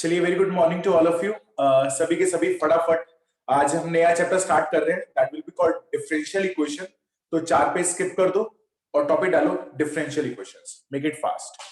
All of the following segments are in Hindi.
चलिए, very good morning to all of you. सभी के सभी फटाफट आज हम नया चैप्टर स्टार्ट कर रहे हैं, that will be called differential equation. तो 4 पेज स्किप कर दो और टॉपिक डालो differential equations, make it fast.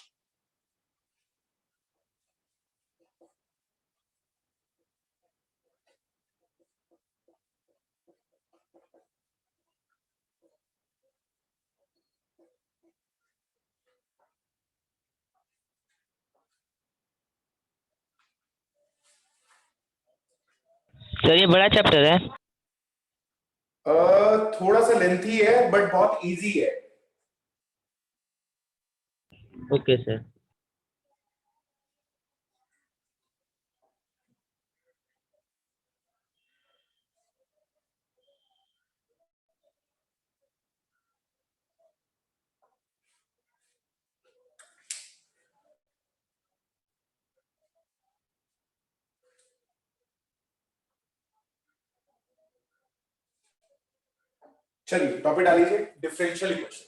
Sir ये बड़ा चैप्टर है। थोड़ा सा लेंथी है बट बहुत इजी है। Okay sir. चलिए टॉपिक डालीजिए डिफरेंशियल इक्वेशन।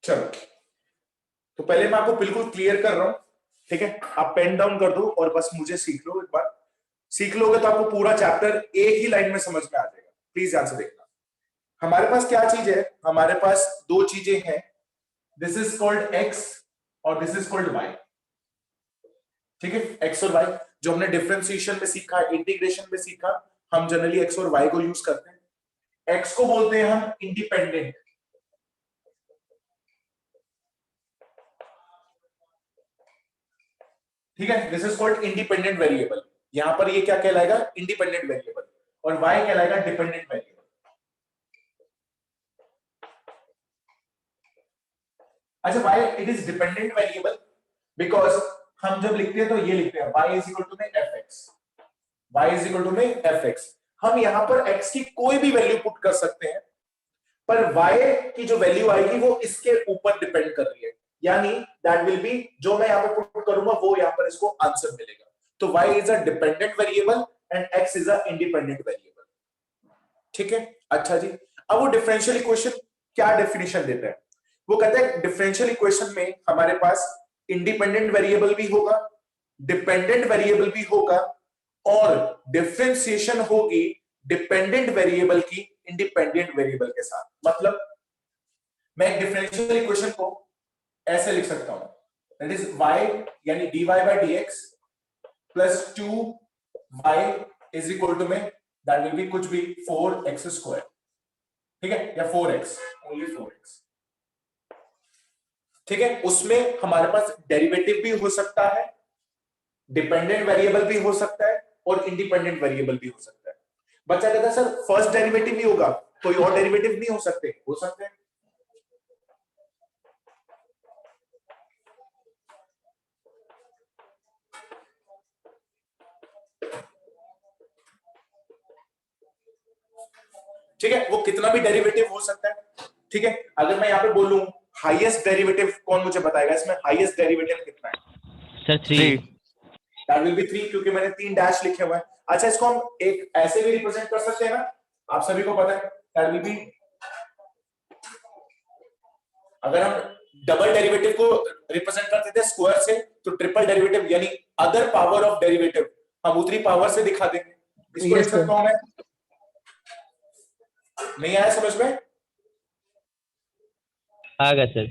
चलो, तो पहले मैं आपको बिल्कुल क्लियर कर रहा हूं, ठीक है? आप पेन डाउन कर दो और बस मुझे सीख लो। एक बार सीख लोगे तो आपको पूरा चैप्टर एक ही लाइन में समझ में आ जाएगा। प्लीज ध्यान से देखना। हमारे पास क्या चीज है? हमारे पास दो चीजें हैं, दिस इज कॉल्ड एक्स और दिस इज कॉल्ड वाई। ठीक है, एक्स और वाई जो हमने डिफरेंशिएशन में सीखा, इंटीग्रेशन में सीखा, हम जनरली एक्स और वाई को यूज करते हैं। एक्स को बोलते हैं हम इंडिपेंडेंट, ठीक है, this is called independent variable. यहां पर ये क्या कहलाएगा? Independent variable. और वाई कहलाएगा डिपेंडेंट वेरिएबल। अच्छा, why it is dependent variable? Because हम जब लिखते हैं तो ये लिखते हैं y इज इक्वल टू में fx, y is equal to में fx। हम यहां पर x की कोई भी वैल्यू पुट कर सकते हैं, पर y की जो वैल्यू आएगी वो इसके ऊपर डिपेंड कर रही है, यानी दैट विल बी, जो मैं यहां पर पुट करूंगा वो यहां पर इसको आंसर मिलेगा। तो y is a dependent variable and x is a independent variable. ठीक है, अच्छा जी। अब वो डिफरेंशियल इक्वेशन क्या डेफिनेशन देता है? वो कहता है डिफरेंशियल इक्वेशन में हमारे पास इंडिपेंडेंट वेरिएबल भी होगा, डिपेंडेंट वेरिएबल भी होगा, और डिफरेंशिएशन होगी डिपेंडेंट वेरिएबल की इंडिपेंडेंट वेरिएबल के साथ। मतलब मैं एक डिफरेंशियल इक्वेशन को ऐसे लिख सकता हूं, दैट इज y यानी dy by dx plus 2y is equal to में दैट विल बी कुछ भी 4x स्क्वायर, ठीक है, या 4x, ओनली 4x। ठीक है, उसमें हमारे पास डेरिवेटिव भी हो सकता है, डिपेंडेंट वेरिएबल भी हो सकता है और इंडिपेंडेंट वेरिएबल भी हो सकता है। बच्चा कहता है सर फर्स्ट डेरिवेटिव ही होगा, कोई और डेरिवेटिव नहीं हो सकते? हो सकते हैं। ठीक है, वो कितना भी डेरिवेटिव हो सकता है। ठीक है, अगर मैं यहां पे बोलूं हाईएस्ट डेरिवेटिव, कौन मुझे बताएगा इसमें हाईएस्ट डेरिवेटिव कितना है? सर 3। दैट विल बी 3, क्योंकि मैंने 3 डैश लिखे हुए हैं। अच्छा, इसको हम एक ऐसे भी रिप्रेजेंट कर सकते हैं ना, आप सभी को पता है, दैट विल बी, अगर हम डबल डेरिवेटिव को रिप्रेजेंट करते थे स्क्वायर से, तो ट्रिपल डेरिवेटिव यानी अदर पावर ऑफ डेरिवेटिव हम उतनी पावर से दिखा देंगे। इसको लिख सकता हूं मैं? नहीं आया समझ में? आ गया सर।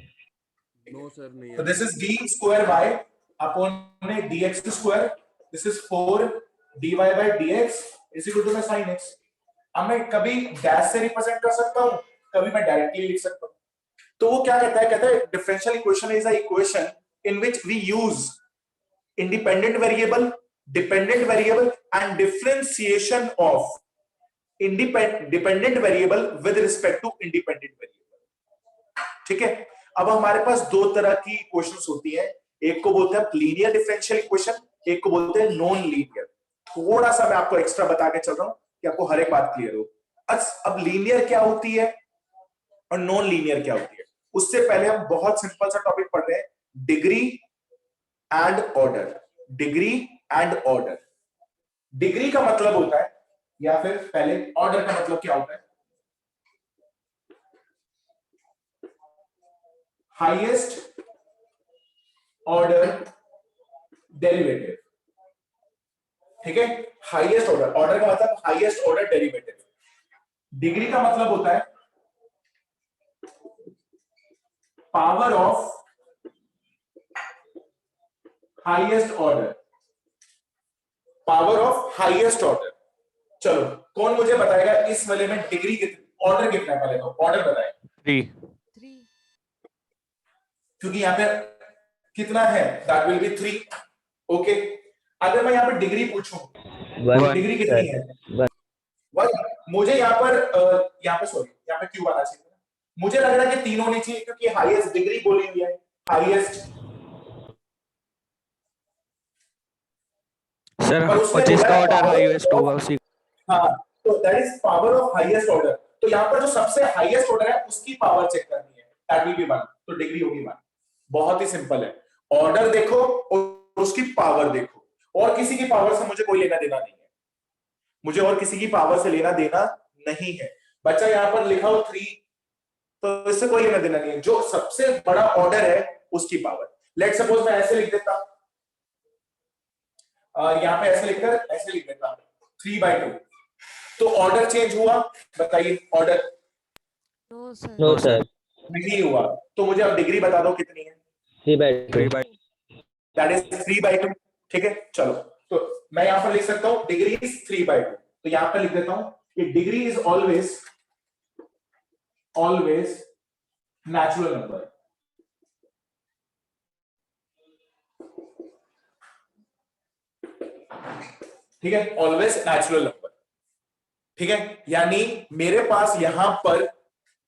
नो सर नहीं। तो this is D square Y upon में dx स्क्वायर, this is 4 dy by dx is equal to में sin x। अब मैं कभी डैश से रिप्रेजेंट कर सकता हूं, कभी मैं डायरेक्टली लिख सकता हूं। तो वो क्या कहता है? कहता है differential equation is a equation in which we use independent variable, dependent variable and differentiation of dependent variable with respect to independent variable. ठीक है, अब हमारे पास दो तरह की इक्वेशंस होती हैं, एक को बोलते हैं लीनियर डिफरेंशियल इक्वेशन, एक को बोलते हैं नॉन लीनियर। थोड़ा सा मैं आपको एक्स्ट्रा बता के चल रहा हूं कि आपको हर एक बात क्लियर हो। अब लीनियर क्या होती है और नॉन लीनियर क्या होती है, उससे पहले हम बहुत सिंपल सा टॉपिक पढ़ रहे हैं, degree and order. Degree and order, degree का मतलब होता है, या फिर पहले ऑर्डर का मतलब क्या होता है? हाईएस्ट ऑर्डर डेरिवेटिव, ठीक है? हाईएस्ट ऑर्डर, ऑर्डर का मतलब हाईएस्ट ऑर्डर डेरिवेटिव। डिग्री का मतलब होता है power of highest order, power of highest order. चलो कौन मुझे बताएगा इस वाले में डिग्री कितनी, ऑर्डर कितना है? पहले तो ऑर्डर बताए। 3 क्योंकि यहाँ पे कितना है, दैट विल बी 3। ओके, अगर मैं यहाँ पर डिग्री पूछूं, डिग्री कितनी है? 1। मुझे यहाँ पर सॉरी, यहाँ पे क्यों आना चाहिए? मुझे लग रहा है कि 3 होनी चाहिए, क्योंकि हाईएस्ट डिग्री बोली हुई है, हाईएस्ट। सर पर उसने जिसका बोला ऑर्डर power हाईएस्ट of- होगा उसी हाँ, तो that is power of highest order. तो यहाँ पर जो सबसे हाईएस्ट ऑर्डर है उसकी पावर चेक करनी है, दैट विल बी 1, तो डिग्री होगी 1। बहुत ही सिंपल है, ऑर्डर देखो और उसकी पावर देखो, और किसी की पावर से मुझे कोई लेना देना नहीं है, मुझे और किसी की पावर से लेना देना नहीं है। बच्चा यहाँ पर लिखा हो 3, तो इससे कोई लेना देना नहीं है, जो सबसे बड़ा ऑर्डर है उसकी पावर। लेट सपोज मैं ऐसे लिख देता, यहाँ पे ऐसे लिखकर ऐसे लिख देता 3/2, तो ऑर्डर चेंज हुआ? बताइए, ऑर्डर नो सर, नहीं हुआ। तो मुझे अब डिग्री बता दो कितनी है? 3/2। That is 3/2। ठीक है, चलो तो मैं यहां पर लिख सकता हूं डिग्री इज 3/2, तो यहां पर लिख देता हूं कि degree is always natural number. ठीक है, ऑलवेज नेचुरल नंबर। ठीक है, यानी मेरे पास यहां पर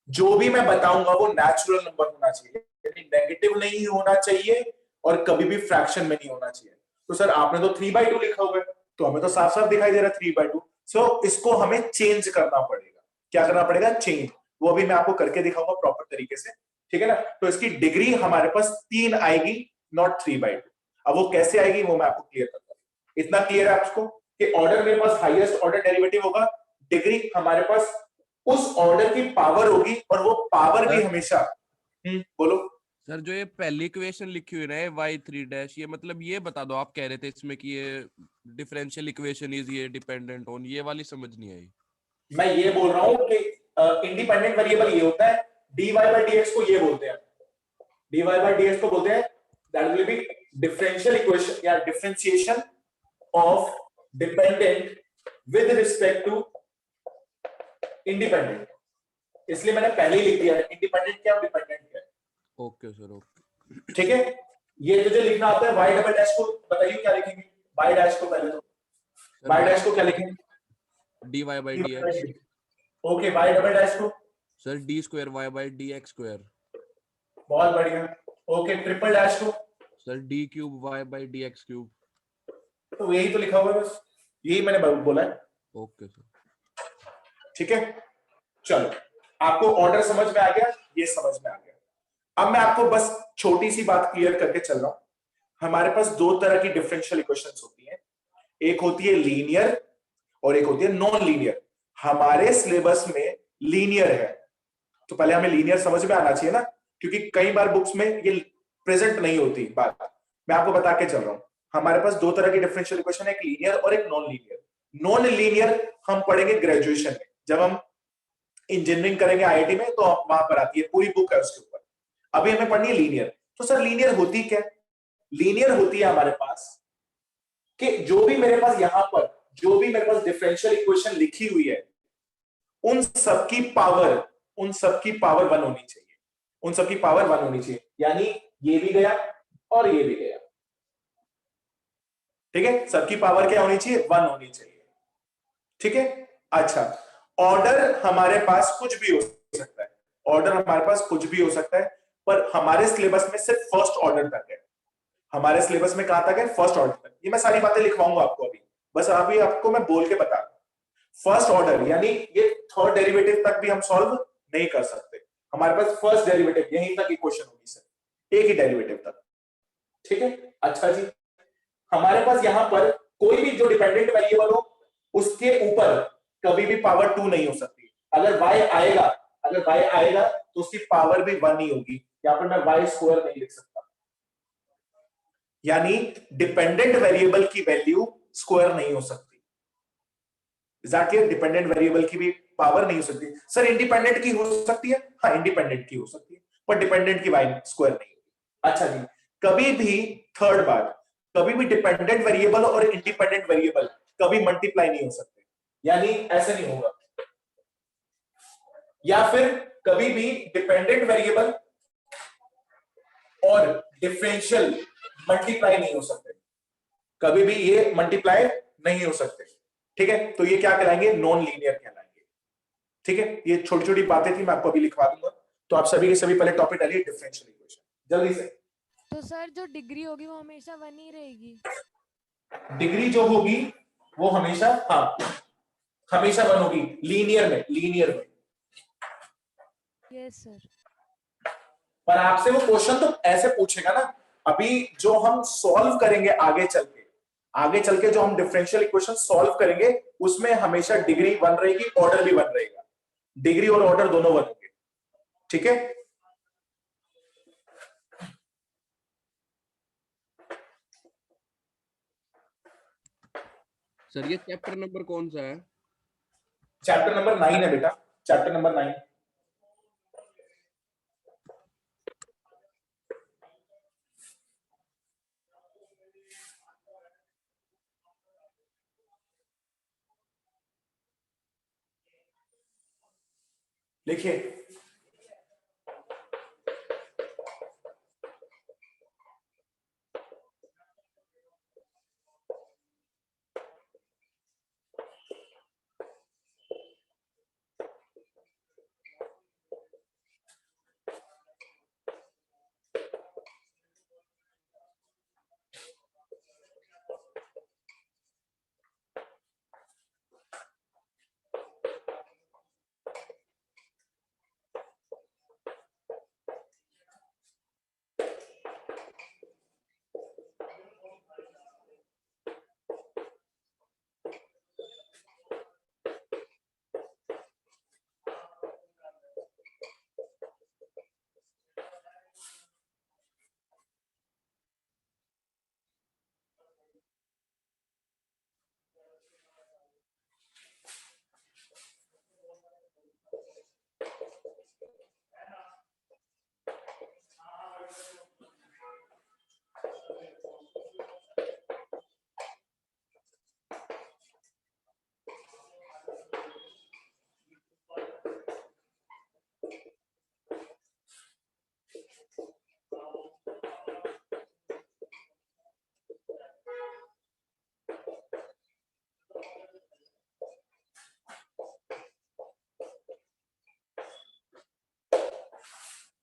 जो भी मैं बताऊंगा वो नेचुरल नंबर होना चाहिए, यानी नेगेटिव नहीं होना चाहिए और कभी भी फ्रैक्शन में नहीं होना चाहिए। तो सर आपने तो 3/2 लिखा हुआ है, तो हमें तो साफ साफ दिखाई दे रहा है 3/2। सो इसको हमें चेंज करना पड़ेगा। क्या करना पड़ेगा? चेंज। वो अभी मैं आपको करके दिखाऊंगा प्रॉपर तरीके से, ठीक है ना? तो इसकी डिग्री हमारे पास 3 आएगी, नॉट 3/2। अब वो कैसे आएगी वो मैं आपको क्लियर करता हूं। इतना क्लियर है आपको कि ऑर्डर मेरे पास हाईएस्ट ऑर्डर डेरिवेटिव होगा, डिग्री हमारे पास उस ऑर्डर की पावर होगी, और वो पावर भी हमेशा बोलो सर। जो ये पहली इक्वेशन लिखी हुई है y3 ये मतलब ये बता दो, आप कह रहे थे इसमें कि ये डिफरेंशियल इक्वेशन इज ये डिपेंडेंट ऑन, ये वाली समझ नहीं आई। मैं ये बोल रहा हूं कि इंडिपेंडेंट वेरिएबल ये होता है, dy by dx को ये बोलते हैं, dy by dx को बोलते हैं that will be differential equation या differentiation of dependent with respect to independent. इसलिए मैंने पहले ही लिख दिया है इंडिपेंडेंट क्या और डिपेंडेंट क्या। Okay sir, okay. ठीक है, ये तुझे लिखना आता है y डबल डैश को, बताइए क्या लिखेंगे? y डैश को पहले तो y डैश को क्या लिखेंगे? dy by dx। Okay, y double dash को sir d² y by dx²। बहुत बढ़िया। ओके, ट्रिपल डैश को sir d³ y by dx³। तो यही तो लिखा हुआ है, बस यही मैंने बोला है। ओके सर, ठीक है, चलो आपको ऑर्डर समझ में आ गया, ये समझ में आ गया। अब मैं आपको बस छोटी सी बात क्लियर करके चल रहा हूं। हमारे पास 2 तरह की डिफरेंशियल इक्वेशंस होती हैं, एक होती है लीनियर और एक होती है नॉन लीनियर। हमारे सिलेबस में लीनियर है, तो पहले हमें लीनियर समझ में आना चाहिए ना, क्योंकि कई बार बुक्स में ये प्रेजेंट नहीं होती बात। मैं आपको बता के चल रहा हूं, हमारे पास 2 तरह की डिफरेंशियल इक्वेशन है, एक लीनियर और एक नॉन लीनियर। नॉन लीनियर हम पढ़ेंगे ग्रेजुएशन में, जब हम इंजीनियरिंग करेंगे आईआईटी में, तो वहां पर आती है, पूरी बुक है उसके ऊपर। अभी हमें पढ़नी है लीनियर। तो सर लीनियर होती क्या? लीनियर होती है हमारे पास कि जो भी मेरे पास यहां पर जो भी मेरे पास डिफरेंशियल इक्वेशन लिखी हुई है, उन सबकी पावर 1 होनी चाहिए, उन सबकी पावर 1 होनी चाहिए। यानी ये भी गया और ये भी गया, ठीक है? सबकी पावर क्या होनी चाहिए? 1 होनी चाहिए। ठीक है, अच्छा, ऑर्डर हमारे पास कुछ भी हो सकता है, ऑर्डर हमारे पास कुछ भी हो सकता है, पर हमारे सिलेबस में सिर्फ फर्स्ट ऑर्डर तक है। हमारे सिलेबस में कहां तक है? फर्स्ट ऑर्डर तक। ये मैं सारी बातें लिखवाऊंगा आपको अभी, बस अभी आपको मैं बोल के बता रहा हूं। फर्स्ट ऑर्डर यानी ये थर्ड डेरिवेटिव तक भी हम सॉल्व नहीं कर सकते, हमारे पास फर्स्ट डेरिवेटिव यहीं तक इक्वेशन होगी सर, एक ही डेरिवेटिव तक। ठीक है, अच्छा जी, हमारे पास यहां पर कोई भी जो डिपेंडेंट वेरिएबल हो उसके ऊपर कभी भी पावर 2 नहीं हो सकती। अगर y आएगा तो उसकी पावर भी 1 ही होगी। यहां पर मैं y स्क्वायर नहीं लिख सकता, यानी डिपेंडेंट वेरिएबल की वैल्यू स्क्वायर नहीं हो सकती। डिपेंडेंट वेरिएबल की भी पावर नहीं हो सकती। सर इंडिपेंडेंट की हो सकती है, हाँ इंडिपेंडेंट की हो सकती है, पर डिपेंडेंट की y स्क्वायर नहीं होगी। अच्छा जी, कभी भी थर्ड बात, कभी भी डिपेंडेंट वेरिएबल और इंडिपेंडेंट वेरिएबल कभी मल्टीप्लाई नहीं हो सकते, यानी ऐसे नहीं होगा। या फिर कभी भी डिपेंडेंट वेरिएबल और डिफरेंशियल मल्टीप्लाई नहीं हो सकते, कभी भी ये मल्टीप्लाई नहीं हो सकते। ठीक है, तो ये क्या कहलाएंगे? नॉन लीनियर कहलाएंगे। ठीक है, ये छोटी छोटी बातें थी, मैं आपको अभी लिखवा दूंगा। तो आप सभी के सभी पहले टॉपिक डालिए डिफरेंशियल इक्वेशन जल्दी से। तो सर जो डिग्री होगी वो हमेशा 1 ही रहेगी? डिग्री जो होगी वो हमेशा, हाँ हमेशा 1 होगी, लीनियर में। Yes sir. पर आपसे वो क्वेश्चन तो ऐसे पूछेगा ना, अभी जो हम सॉल्व करेंगे आगे चल के जो हम डिफरेंशियल इक्वेशन सॉल्व करेंगे उसमें हमेशा डिग्री 1 रहेगी, ऑर्डर भी 1 रहेगा, डिग्री और ऑर्डर दोनों 1 होंगे। ठीक है, सर ये चैप्टर नंबर कौन सा है? चैप्टर नंबर 9 है बेटा, चैप्टर नंबर 9। लिखिए,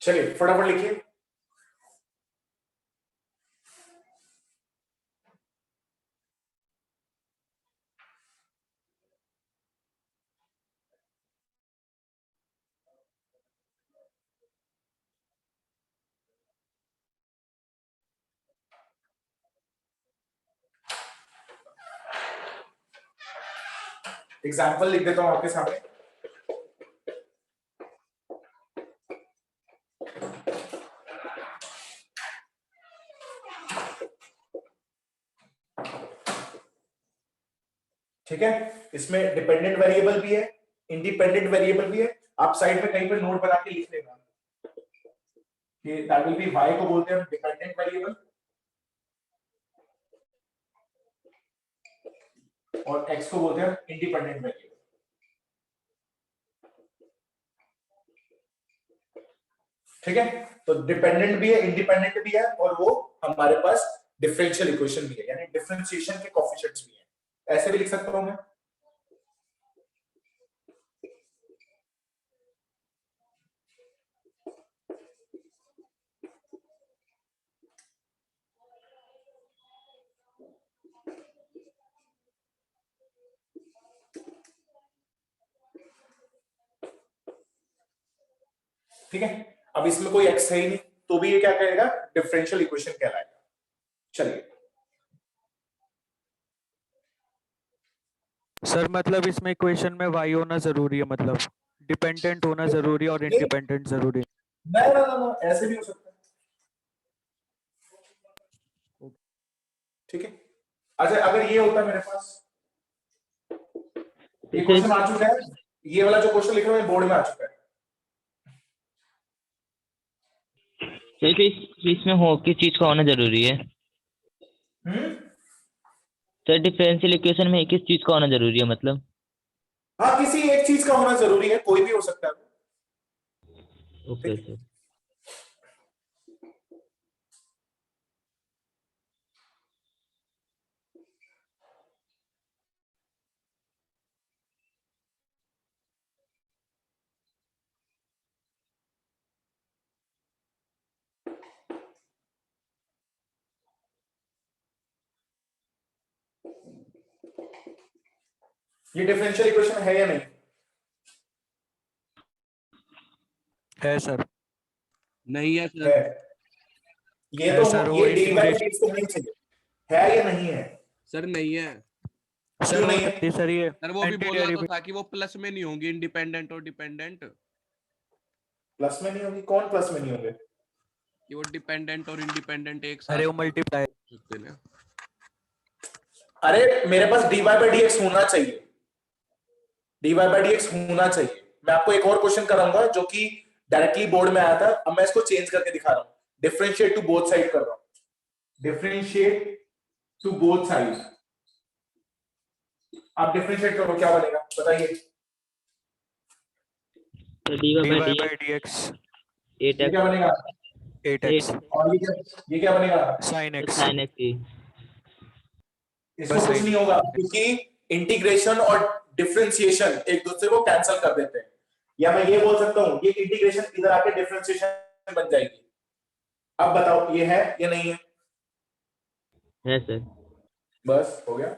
चलिए फटाफट लिखिए। एग्जाम्पल लिख देता हूं आपके सामने। ठीक है, इसमें डिपेंडेंट वेरिएबल भी है, इंडिपेंडेंट वेरिएबल भी है। आप साइड में कहीं पर नोट बना के लिख लेना कि दैट विल बी y को बोलते हैं डिपेंडेंट वेरिएबल और x को बोलते हैं इंडिपेंडेंट वेरिएबल। ठीक है, तो डिपेंडेंट भी है, इंडिपेंडेंट भी है, और वो हमारे पास डिफरेंशियल इक्वेशन भी है, यानी डिफरेंशिएशन के कोएफिशिएंट्स भी हैं। ऐसे भी लिख सकता हूं मैं। ठीक है, अब इसमें कोई x है ही नहीं, तो भी ये क्या कहेगा? डिफरेंशियल इक्वेशन कहलाएगा। चलिए सर मतलब इसमें इक्वेशन में y होना जरूरी है, मतलब डिपेंडेंट होना जरूरी है और नहीं इंडिपेंडेंट जरूरी है। ना ना ना ना, ऐसे भी हो सकता है। ठीक है। अच्छा अगर ये होता मेरे पास, ये क्वेश्चन आ चुका है, ये वाला जो क्वेश्चन लिख रहा हूं बोर्ड में आ चुका है। सिर्फ इसमें हो किस चीज का होना जरूरी है? सर डिफरेंशियल इक्वेशन में किस चीज का होना जरूरी है मतलब? हाँ किसी एक चीज का होना जरूरी है, कोई भी हो सकता है। Okay sir. ये डिफरेंशियल इक्वेशन है या नहीं? है सर। नहीं है है। सर। ये है तो सर, वो ये डी बाई इंटीग्रेशन। डी तो नहीं चाहिए, है या नहीं है? सर नहीं है। सर क्यों हो नहीं है? सकती है सर, ये सर वो भी एंटी बोला तो डेरिवेटिव। था कि वो प्लस में नहीं होंगी, इंडिपेंडेंट और डिपेंडेंट। प्लस में नहीं होगी? कौन प्लस में नहीं होंगे? कि वो डिपेंडेंट और इंडिपेंडेंट एक साथ अरे वो मल्टीप्लाई। हो सकते हैं। अरे मेरे पास D Y by D X होना चाहिए, D Y by D X होना चाहिए। मैं आपको एक और क्वेश्चन कराऊंगा जो कि डायरेक्टली बोर्ड में आया था, अब मैं इसको चेंज करके दिखा रहा हूं, डिफरेंशिएट टू बोथ साइड कर रहा हूं, डिफरेंशिएट टू बोथ साइड। आप डिफरेंशिएट करो, क्या बनेगा बताइए? तो dy D by Y dx by D X 8x क्या बनेगा? 8x और ये क्या बनेगा? Sine X. sin x ही। इसमें बस कुछ वही। नहीं होगा क्योंकि इंटीग्रेशन और डिफरेंशिएशन एक दूसरे को कैंसिल कर देते हैं, या मैं ये बोल सकता हूं ये इंटीग्रेशन इधर आके डिफरेंशिएशन बन जाएगी। अब बताओ ये है या नहीं है? है सर। बस हो गया।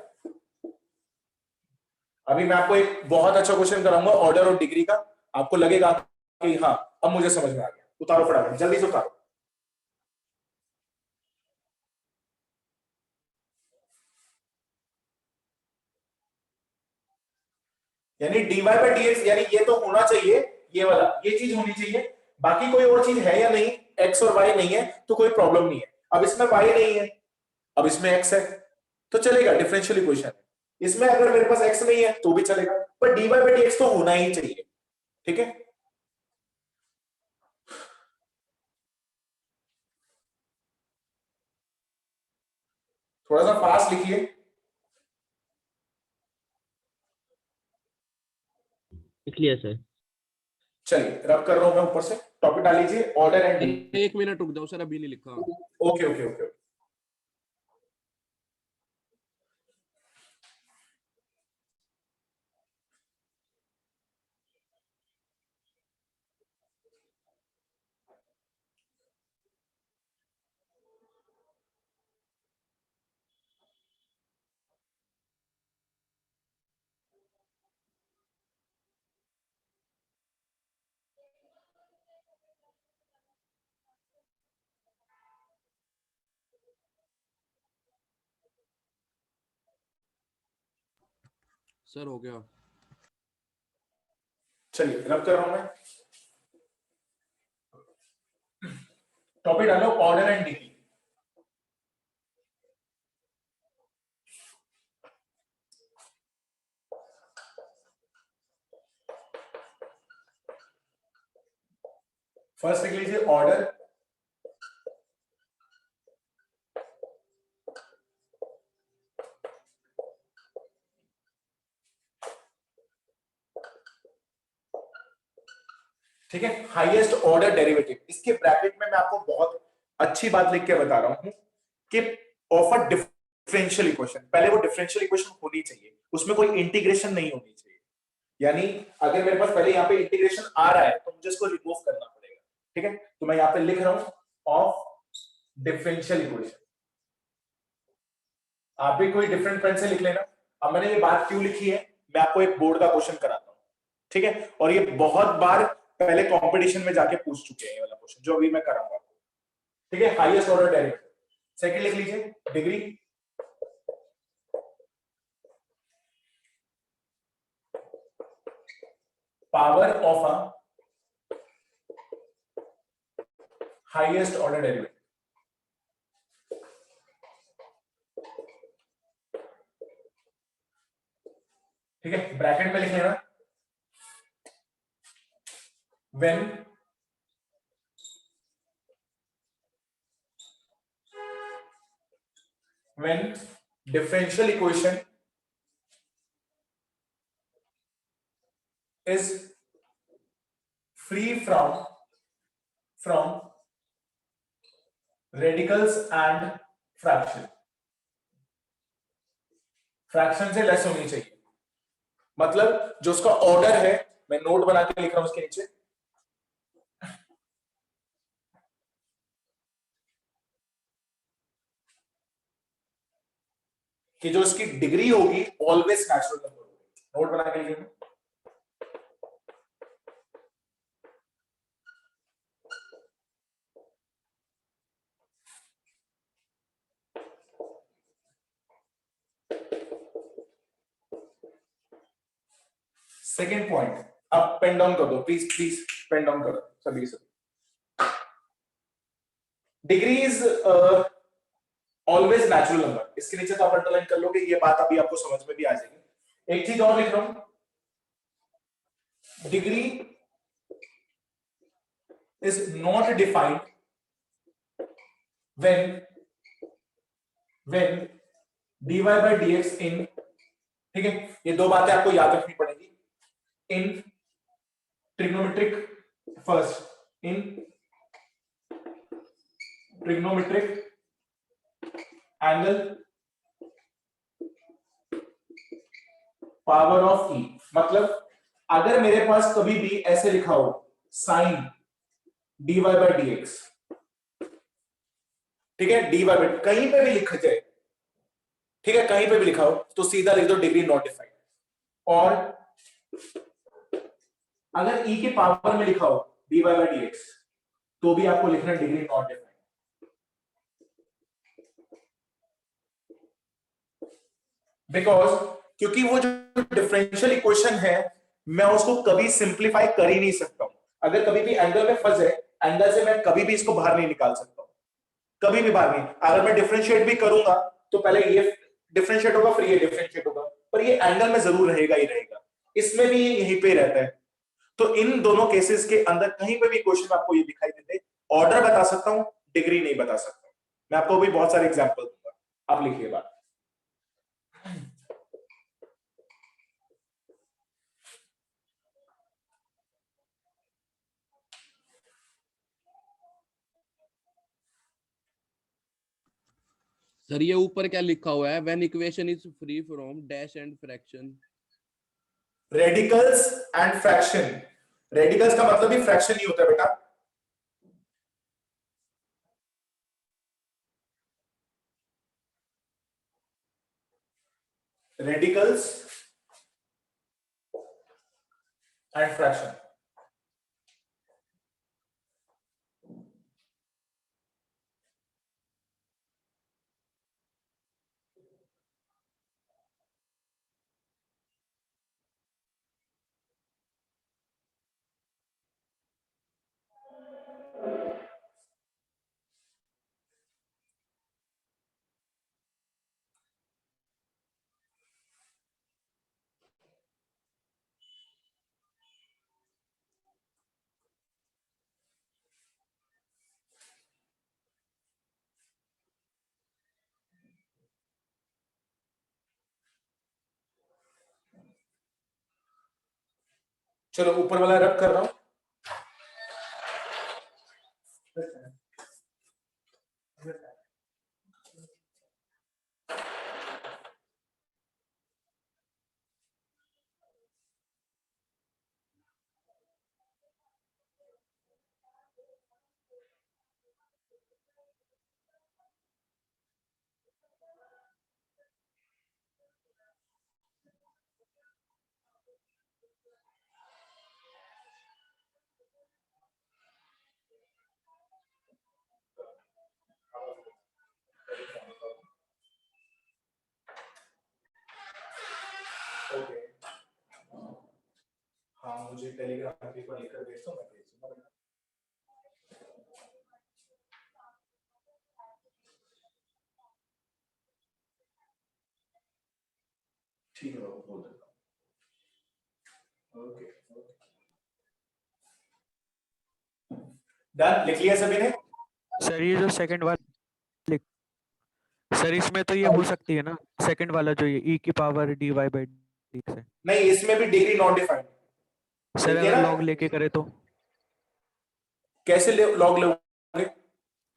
अभी मैं आपको एक बहुत अच्छा क्वेश्चन कराऊंगा ऑर्डर और डिग्री का, आपको लगेगा कि हाँ अब मुझे समझ में आ गया। उतारो फटाफट, जल्दी से उतारो। यानी dy बाई dx, यानी ये तो होना चाहिए, ये वाला ये चीज होनी चाहिए, बाकी कोई और चीज है या नहीं, x और y नहीं है तो कोई प्रॉब्लम नहीं है। अब इसमें y नहीं है, अब इसमें x है तो चलेगा, डिफरेंशियल इक्वेशन है। इसमें अगर मेरे पास x नहीं है तो भी चलेगा, पर dy बाई dx तो होना ही चाहिए। ठीक है, थोड़ा सा फास्ट लिखिए। लिख लिया सर। चलिए रब कर रहा हूं मैं ऊपर से, टॉपिक डाल लीजिए ऑर्डर एंड सर डिग्री। एक मिनट रुक जाओ सर, अभी नहीं लिखा। Okay okay okay. सर हो गया। चलिए रब कर रहा हूं मैं, टॉपिक डालो ऑर्डर एंड डिग्री। फर्स्ट लिख लीजिए ऑर्डर ठीक है, हाईएस्ट ऑर्डर डेरिवेटिव। इसके ब्रैकेट में मैं आपको बहुत अच्छी बात लिख के बता रहा हूं कि ऑफ अ डिफरेंशियल इक्वेशन, पहले वो डिफरेंशियल इक्वेशन होनी चाहिए, उसमें कोई इंटीग्रेशन नहीं होनी चाहिए। यानी अगर मेरे पास पहले यहाँ पे इंटीग्रेशन आ रहा है तो मुझे इसको रिमूव करना पड़ेगा। ठीक है, तो मैं यहाँ पे लिख रहा हूं ऑफ डिफरेंशियल इक्वेशन। आप भी कोई डिफरेंट पेन से लिख लेना। अब मैंने ये बात क्यों लिखी है, मैं आपको एक बोर्ड का क्वेश्चन कराता हूं। ठीक है, और ये बहुत बार पहले कंपटीशन में जाके पूछ चुके हैं ये वाला क्वेश्चन जो अभी मैं कराऊंगा। ठीक है, हाईएस्ट ऑर्डर डेरिवेटिव। सेकंड लिख लीजिए degree. Power of a highest order derivative. ठीक है, ब्रैकेट में लिख लेना, when differential equation is free from radicals and fraction से लेस होनी चाहिए। मतलब जो उसका ऑर्डर है, मैं नोट बना के लिख रहा हूं उसके नीचे, कि जो इसकी डिग्री होगी ऑलवेज नेचुरल नंबर होगी। नोट बना के लिखेंगे। सेकेंड पॉइंट, अब पेन डाउन कर दो प्लीज, पेन डाउन करो सभी। Degree is always natural number. इसके नीचे तो आप अंडरलाइन कर लोगे, ये बात अभी आपको समझ में भी आ जाएगी। एक चीज और लिख रहा हूं, degree is not defined when dy by dx in, ठीक है, ये दो बातें आपको याद रखनी पड़ेगी। इन ट्रिग्नोमेट्रिक, फर्स्ट इन trigonometric angle power of E. मतलब अगर मेरे पास कभी भी ऐसे लिखा हो साइन dy by dx, ठीक है, dy by कहीं पे भी लिखा जाए, ठीक है, कहीं पे भी लिखा हो तो सीधा लिख दो डिग्री नॉट डिफाइंड। और अगर e के पावर में लिखा हो dy by dx तो भी आपको लिखना डिग्री नॉट डिफाइंड। बिकॉज क्योंकि वो जो डिफरेंशियल इक्वेशन है मैं उसको कभी सिंप्लीफाई कर ही नहीं सकता हूं। अगर कभी भी एंगल में फंस जाए, एंगल से मैं कभी भी इसको बाहर नहीं निकाल सकता हूं, कभी भी बाहर नहीं। अगर मैं डिफरेंशिएट भी करूंगा तो पहले ये डिफरेंशिएट होगा फिर ये डिफरेंशिएट होगा, पर ये एंगल में जरूर रहेगा ही रहेगा। इसमें भी यहीं पे रहता है। तो इन दोनों केसेस के अंदर कहीं पे भी क्वेश्चन आपको ये दिखाई देते, ऑर्डर बता सकता हूं, डिग्री नहीं बता सकता। मैं आपको भी बहुत सारे एग्जांपल दूंगा, आप लिखिए बात। सर ये ऊपर क्या लिखा हुआ है? When equation is free from dash and fraction. Radicals and fraction. Radicals का मतलब ही फ्रैक्शन ही होता है बेटा। Radicals and fraction. चलो ऊपर वाला रब कर रहा हूं। ओके, हाँ मुझे मुझे टेलीग्राम पे एक बार लिखकर भेज दो, मैं भेज दूंगा। ठीक है बाबू, बोल देता हूँ। ओके, डन, लिख लिया सभी ने? सर ये जो सेकंड वाला, सर इसमें तो ये हो सकती है ना, सेकंड वाला जो ये e की पावर dy बाई डी से। नहीं, इसमें भी डिग्री नॉन डिफाइंड। सर देखिए अगर ना, लॉग लेके करे तो? कैसे लॉग लोगे?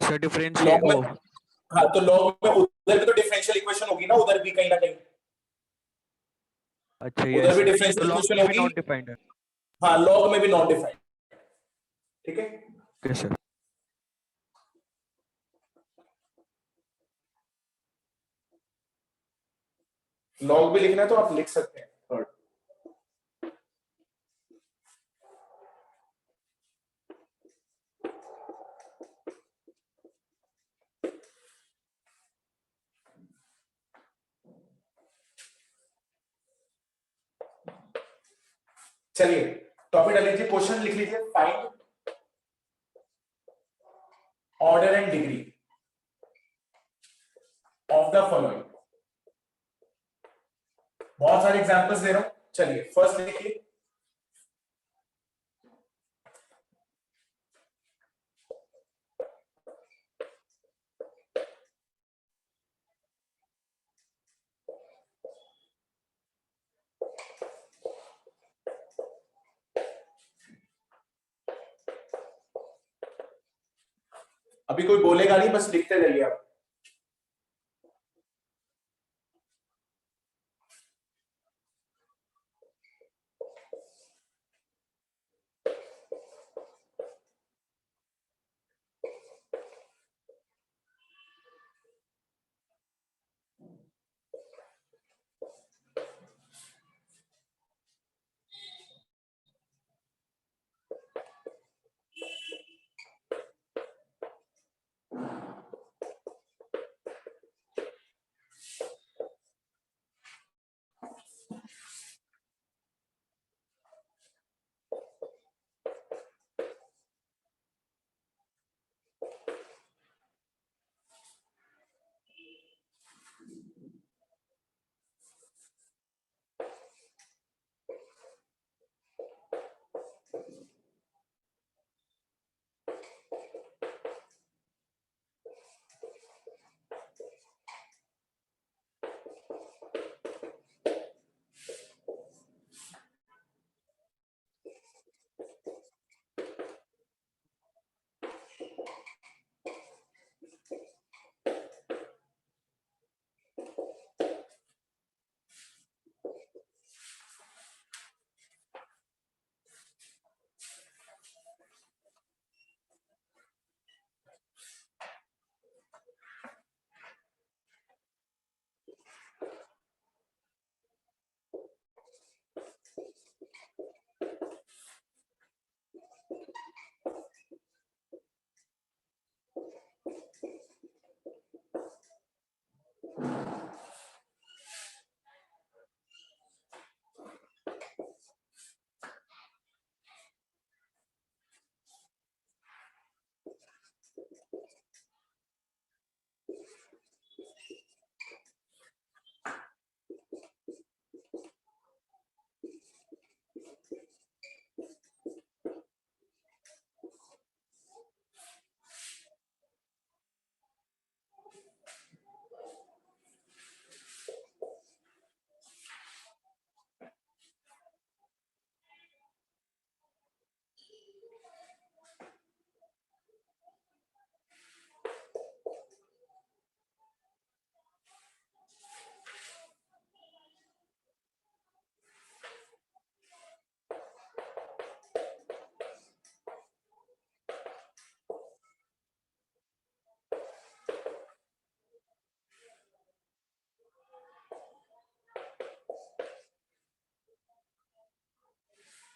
सर डिफरेंशिएट लॉग में, ओ, हाँ तो लॉग में उधर भी तो डिफरेंशियल इक्वेशन होगी ना, उधर भी कहीं ना कहीं अच्छा ये उधर भी ऐसे, तो डिफरेंशियल लॉग इक्वेशन में भी होगी। नॉट डिफाइंड है? हाँ, लॉग में भी नॉन डिफाइंड। ठीक है, ओके सर। लॉग भी लिखना है तो आप लिख सकते हैं थर्ड। चलिए टॉपिक डाल लीजिए, क्वेश्चन लिख लीजिए, find order and degree of the following. बहुत सारे एग्जांपल्स दे रहा हूं, चलिए फर्स्ट लिखिए, अभी कोई बोलेगा नहीं, बस लिखते जाइए आप।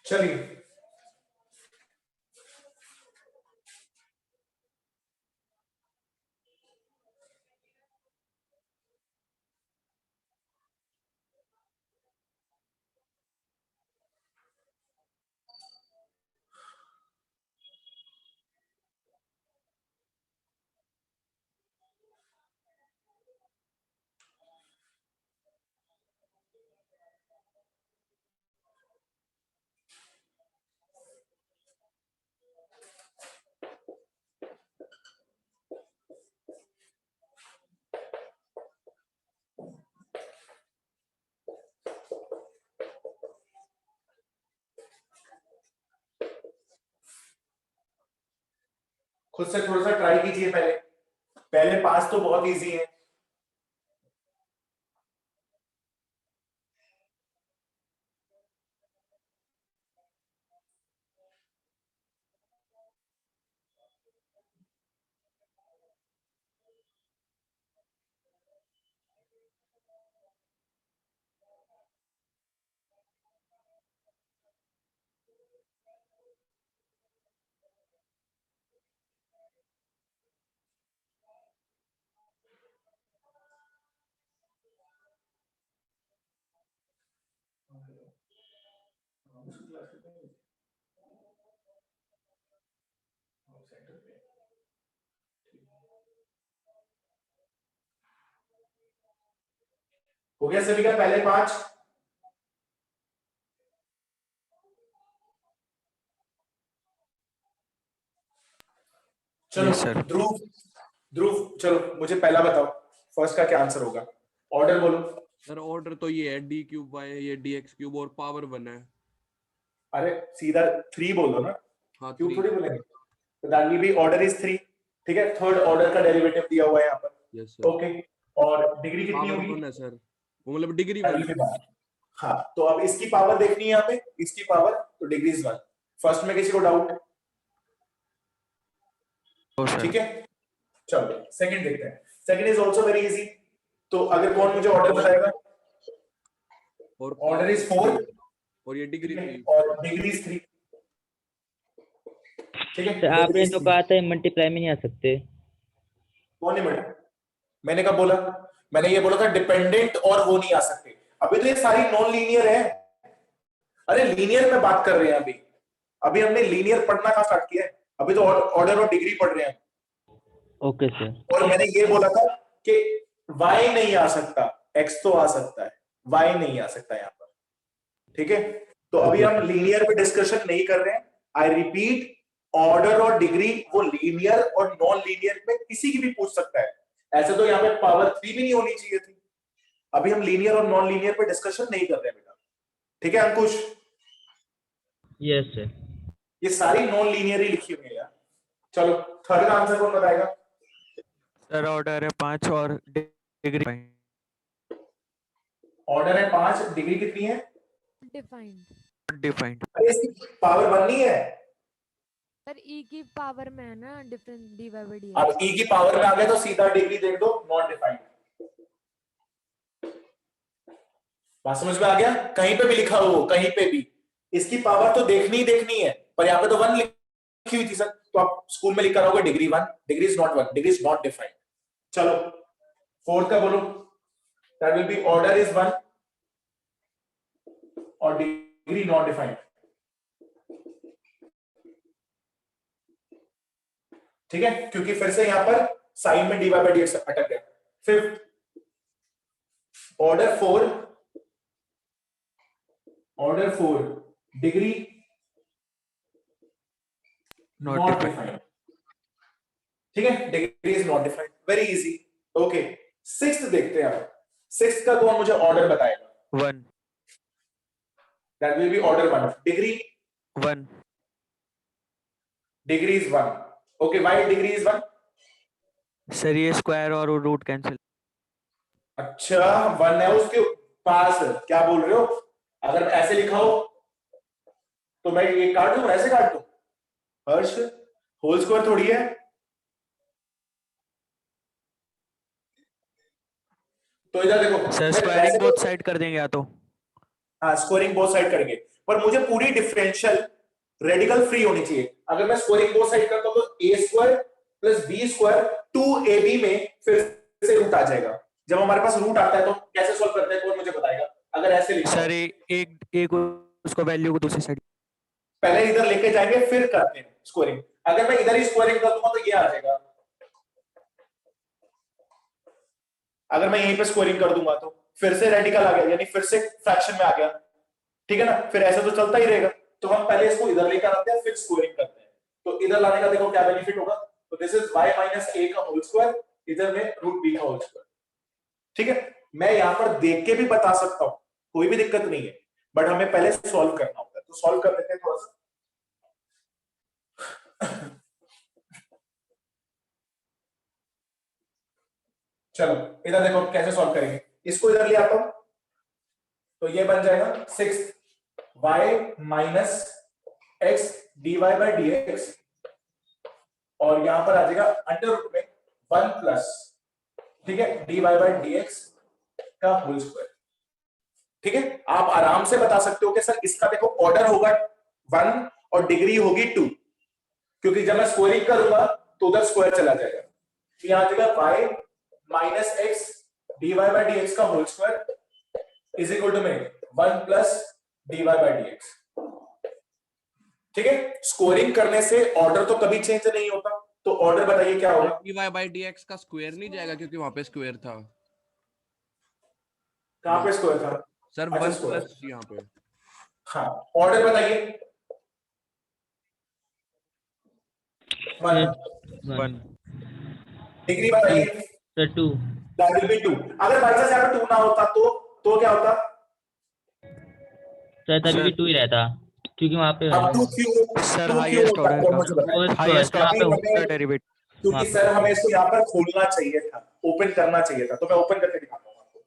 चलिए खुद से थोड़ा सा ट्राई कीजिए। पहले पहले 5 तो बहुत इजी है। हो गया सभी का पहले 5? चलो यस सर। ध्रुव, ध्रुव चलो मुझे पहला बताओ, फर्स्ट का क्या आंसर होगा? ऑर्डर बोलो। सर ऑर्डर तो ये है डी क्यूब बाय ये डी एक्स क्यूब और पावर 1 है। अरे सीधा 3 बोलो ना, हाँ क्यों 3। थोड़ी बोलेंगे? तो that will B order is 3। ठीक है, थर्ड ऑर्डर का डेरिवेटिव दिया हुआ है यहाँ पर। Yes sir. ओके, और डिग्री कितनी पावर होगी? 1 है सर, वो मतलब डिग्री That 1 will be 1। हाँ, तो अब इसकी पावर देखनी है यहाँ पे, इसकी पावर, तो डिग्री इज 1। फर्स्ट में किसी को डाउट? ओ सर। ठीक है, चलो सेकंड देखते हैं। Second is also very easy. तो अगर कौन मुझे ऑर्डर बताएगा? और ऑर्डर इज 4 और ये डिग्री 3। और डिग्री इज 3। ठीक है, तो आपने डिग्री तो 3। कहा था मल्टीप्लाई में नहीं आ सकते। कौन नहीं बेटा? मैंने कब बोला? मैंने ये बोला था डिपेंडेंट और वो नहीं आ सकते। अभी तो ये सारी नॉन लीनियर है। अरे लीनियर में बात कर रहे हैं अभी। अभी हमने लीनियर पढ़ना कहाँ स्टार्ट किया है? अभी तो ऑर्डर और डिग्री पढ़ रहे हैं। Okay sir. और मैंने ये बोला था कि y नहीं आ सकता, x तो आ सकता है, y नहीं आ सकता यहाँ पर। ठीक है, तो अभी Okay, हम लीनियर पे डिस्कशन नहीं कर रहे हैं। आई रिपीट, ऑर्डर और डिग्री वो लीनियर और नॉन लीनियर में किसी की भी पूछ सकता है। ऐसे तो यहाँ पे पावर 3 भी नहीं होनी चाहिए थी। अभी हम लीनियर और नॉन लीनियर पे डिस्कशन नहीं कर रहे हैं बेटा। ठीक है अंकुश, यस सर। ये सारी नॉन लीनियर ही लिखी हुई है यार। चलो थर्ड का आंसर कौन बताएगा? सर ऑर्डर है 5 और डिग्री ऑर्डर है 5, डिग्री कितनी है? डिफाइंड। डिफाइंड। अरे इसकी पावर 1 नहीं है। सर ई की पावर में है ना difference D Y by D अब एक्स। e की पावर में आ गए तो सीधा डिग्री देख दो, नॉट डिफाइंड। बात समझ में आ गया? कहीं पे भी लिखा हो, कहीं पे भी इसकी पावर तो देखनी ही देखनी है। पर यहाँ पे तो 1 लिखी हुई थी सर, तो आप स्कूल में लिखा रहोगे degree 1, degree is not 1, degree is not defined. चलो फोर्थ का बोलो। That will B order is 1 और डिग्री नॉट डिफाइंड। ठीक है, क्योंकि फिर से यहां पर साइन में dy बाई dx अटक गया। Fifth, order 4, order 4 degree not not defined. Defined. ठीक है, degree is not defined, very easy. Okay, sixth देखते हैं आप। सिक्स्थ का कौन मुझे ऑर्डर बताएगा? 1 that will B order 1, degree 1 degree is 1। Okay, why degree is 1? Sir ये स्क्वायर और रूट कैंसिल। अच्छा 1 है उसके पास, क्या बोल रहे हो? अगर ऐसे लिखा हो तो मैं ये काट दूं, ऐसे काट दूं? हर्ष, होल स्क्वायर थोड़ी है। तो इधर देखो सर मैं स्क्वायरिंग ऐसे बोथ साइड कर देंगे या तो। हाँ, स्क्वायरिंग बोथ साइड करेंगे, पर मुझे पूरी डिफरेंशियल रेडिकल फ्री होनी चाहिए। अगर मैं स्क्वायरिंग बोथ साइड करता हूं तो a square plus b square 2ab में फिर से रूट आ जाएगा। जब हमारे पास रूट आता है तो कैसे सॉल्व करते हैं, कौन मुझे बताएगा? अगर ऐसे लिखा सर हो, एक एक उसको वैल्यू को दूसरी साइड। पहले इधर लेके जाएंगे फिर करते हैं स्क्वायरिंग। अगर मैं इधर ही स्क्वायरिंग कर दूंगा तो ये आ जाएगा। अगर मैं यहीं पे स्क्वायरिंग कर दूंगा तो फिर से रेडिकल आ गया, यानी फिर से फ्रैक्शन में आ गया। ठीक है ना, फिर ऐसा तो चलता ही रहेगा। तो हम पहले इसको इधर लेकर आते हैं फिर स्क्वायरिंग करते हैं। तो इधर लाने का देखो क्या बेनिफिट होगा। तो this is y minus a का होल स्क्वायर, इधर में रूट b का होल स्क्वायर। ठीक है, मैं यहां पर देख के भी बता सकता हूं, कोई भी दिक्कत नहीं है, बट हमें पहले सॉल्व करना होता है। तो सॉल्व कर लेते हैं थोड़ा सा। चलो इधर देखो कैसे सॉल्व करेंगे, इसको इधर ले आता हूं तो ये बन जाएगा 6 y minus x dy by D x, और यहां पर आ जाएगा अंडर रूट में 1 प्लस, ठीक है, dy बाई डी एक्स का होल स्क्वायर। ठीक है, आप आराम से बता सकते हो कि सर इसका देखो ऑर्डर होगा 1 और डिग्री होगी 2, क्योंकि जब मैं स्क्वायरिंग करूंगा तो उधर स्क्वायर चला जाएगा। तो यहां आ जाएगा y minus X dy by D X का whole square is equal to में 1 plus dy by D X. ठीक है, स्कोरिंग करने से ऑर्डर तो कभी चेंज नहीं होता, तो ऑर्डर बताइए क्या होगा। dy बाई dx का स्क्वायर नहीं जाएगा क्योंकि वहां पे स्क्वायर था कहां पे स्क्वायर था सर, अच्छा, 1 square। प्लस यहाँ पे। हाँ, ऑर्डर बताइए। 1 1 डिग्री बताइए। सर 2। That will B 2। अगर बाय चांस यहाँ पे 2 ना होता तो क्या होता? सर तभी भी सर 2 ही रहता, क्योंकि वहाँ पे अब 2 क्यों सर 2 क्यों हाईएस्ट होता ऑर्डर है का, मुझे बताइए। हाईएस्ट वहाँ ऑर्डर पे का डेरिवेटिव। क्योंकि सर हमें इसको यहाँ पर खोलना चाहिए था, ओपन करना चाहिए था, तो मैं ओपन करके दिखाता हूँ आपको।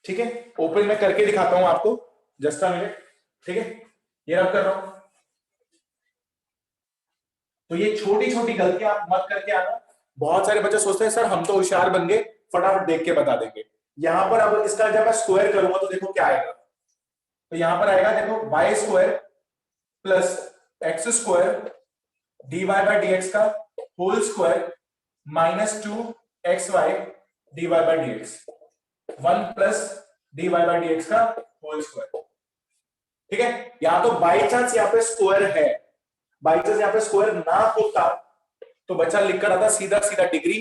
ठीक है, ओपन मैं करके दिखाता हूं आपको, जस्ट अ मिनट। ठीक है, ये रब कर रहा हूं। तो ये छोटी छोटी गलतियां आप मत करके आना। बहुत सारे बच्चे सोचते हैं सर हम तो होशियार बन गए, फटाफट देख के बता देंगे। यहां पर अब इसका जब मैं स्क्वायर करूंगा तो देखो क्या आएगा। तो यहां पर आएगा देखो Y square plus X square D Y by D X का whole square minus 2 X Y D Y by D X, 1 plus D Y by D X का होल स्क्वायर। ठीक है, या तो बाई चांस यहाँ पे स्क्वायर है, बाई चांस यहाँ पे स्क्वायर ना होता तो बच्चा लिख कर आता सीधा सीधा डिग्री